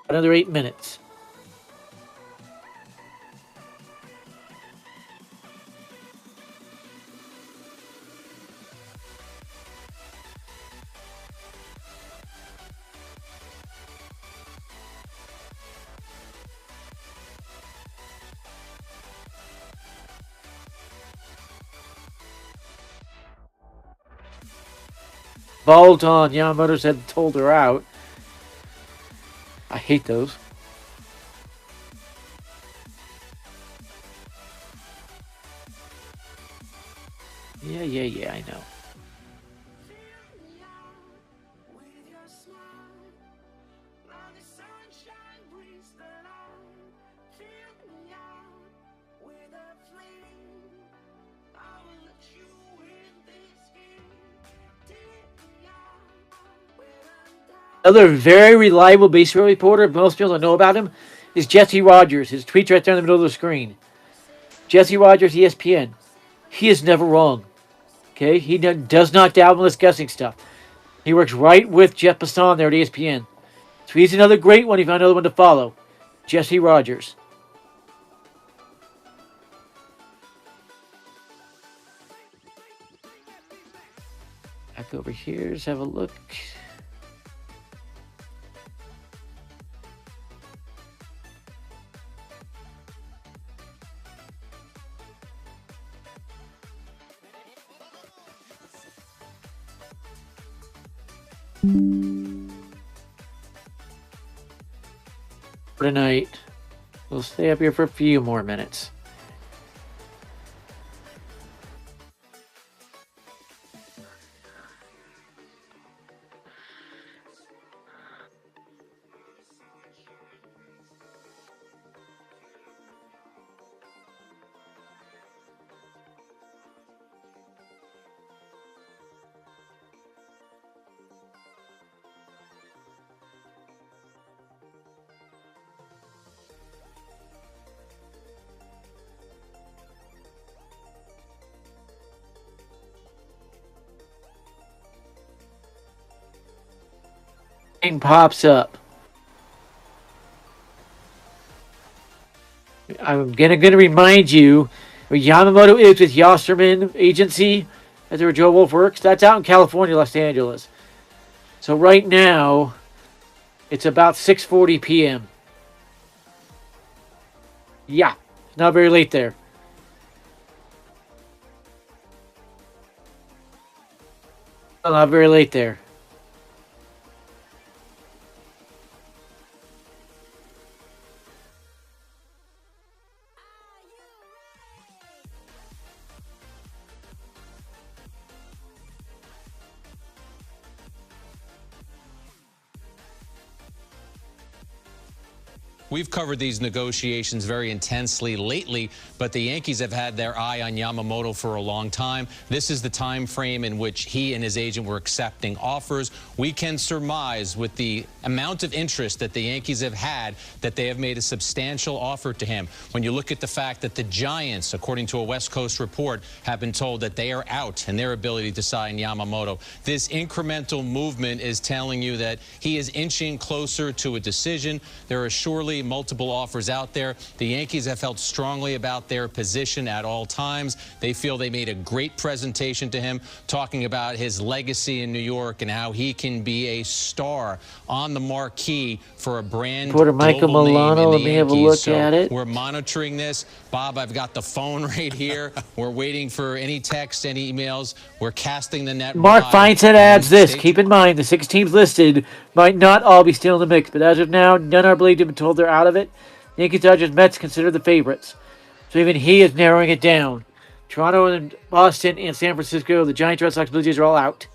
another 8 minutes. Vault on. Yamamoto's had told her out. I hate those. Yeah, I know. Other very reliable baseball reporter, most people don't know about him, is Jesse Rogers. His tweet's right there in the middle of the screen. Jesse Rogers, ESPN. He is never wrong. Okay? He does not dabble in this guessing stuff. He works right with Jeff Passan there at ESPN. So he's another great one if you find another one to follow. Jesse Rogers. Back over here, let's have a look. For tonight, we'll stay up here for a few more minutes. Pops up. I'm gonna remind you where Yamamoto is with Yoshinobu Agency. That's where Joe Wolf works. That's out in California, Los Angeles. So right now, it's about 6:40 p.m. Yeah, it's not very late there. Not very late there. We've covered these negotiations very intensely lately, but the Yankees have had their eye on Yamamoto for a long time. This is the time frame in which he and his agent were accepting offers. We can surmise with the amount of interest that the Yankees have had that they have made a substantial offer to him. When you look at the fact that the Giants, according to a West Coast report, have been told that they are out in their ability to sign Yamamoto, this incremental movement is telling you that he is inching closer to a decision. There are surely multiple offers out there. The Yankees have felt strongly about their position at all times. They feel they made a great presentation to him, talking about his legacy in New York and how he can be a star on the marquee for a brand Reporter Michael global Milano, name in let the me have a Yankees. look at it. We're monitoring this. Bob, I've got the phone right here. We're waiting for any texts, any emails. We're casting the net. Mark Feinstein adds this. Keep in mind, the 6 teams listed might not all be still in the mix, but as of now, none are believed to have been told they're out of it. Yankees, Dodgers, Mets consider the favorites. So even he is narrowing it down. Toronto and Boston and San Francisco, the Giants, Red Sox, Blue Jays are all out.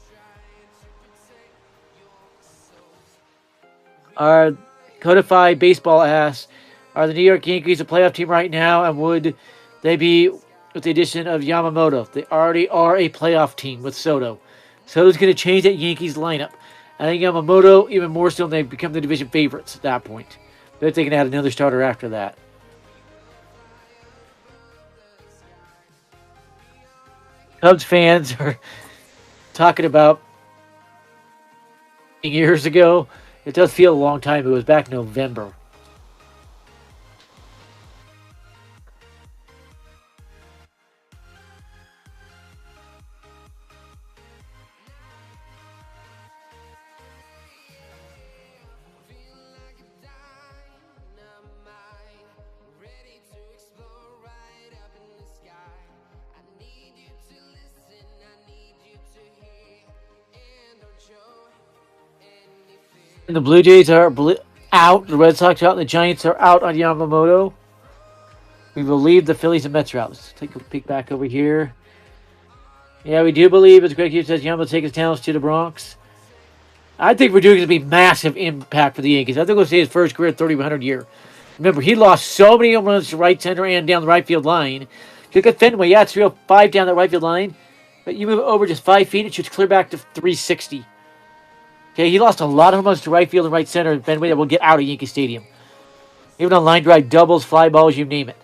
Our codified baseball asks, are the New York Yankees a playoff team right now, and would they be with the addition of Yamamoto? They already are a playoff team with Soto. Soto's going to change that Yankees lineup. I think Yamamoto, even more so, they become the division favorites at that point. But they can add another starter after that. Cubs fans are talking about years ago. It does feel a long time. It was back in November. And the Blue Jays are out. The Red Sox are out. And the Giants are out on Yamamoto. We believe the Phillies and Mets are out. Let's take a peek back over here. Yeah, we do believe, as Greg Hughes says, Yamamoto will take his talents to the Bronx. I think Verdugo's going to be massive impact for the Yankees. I think we'll see his first career 3,100 year. Remember, he lost so many home runs to right center and down the right field line. Look at Fenway. Yeah, it's 305 down the right field line. But you move over just 5 feet, it shoots clear back to 360. Okay, he lost a lot of home runs to right field and right center in Fenway that will get out of Yankee Stadium. Even on line drive doubles, fly balls, you name it.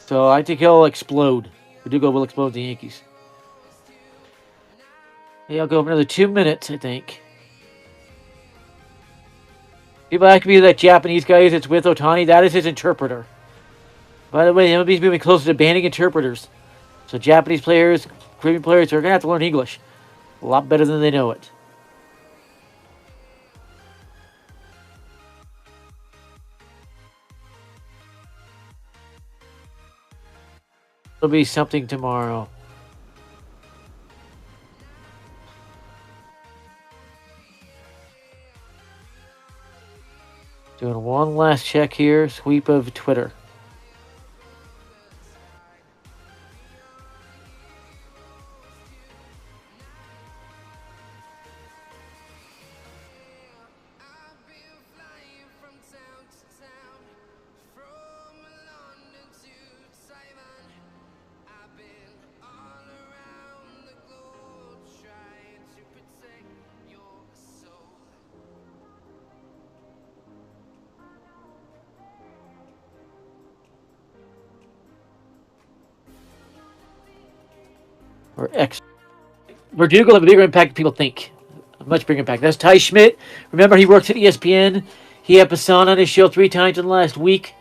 So I think he'll explode. Verdugo will explode the Yankees. Yeah, I'll go for another 2 minutes, I think. People ask me who that Japanese guy is. It's with Otani. That is his interpreter. By the way, the MLB is moving closer to banning interpreters. So Japanese players, Caribbean players are going to have to learn English. A lot better than they know it. There'll be something tomorrow. Doing one last check here. Sweep of Twitter. Or X. Verdugo will have a bigger impact than people think. A much bigger impact. That's Ty Schmidt. Remember, he worked at ESPN. He had Passan on his show 3 times in the last week.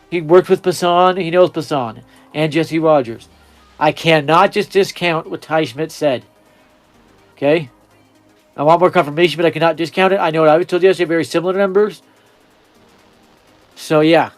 He worked with Passan. He knows Passan. And Jesse Rogers. I cannot just discount what Ty Schmidt said. Okay? I want more confirmation, but I cannot discount it. I know what I was told yesterday. Very similar numbers. So, yeah.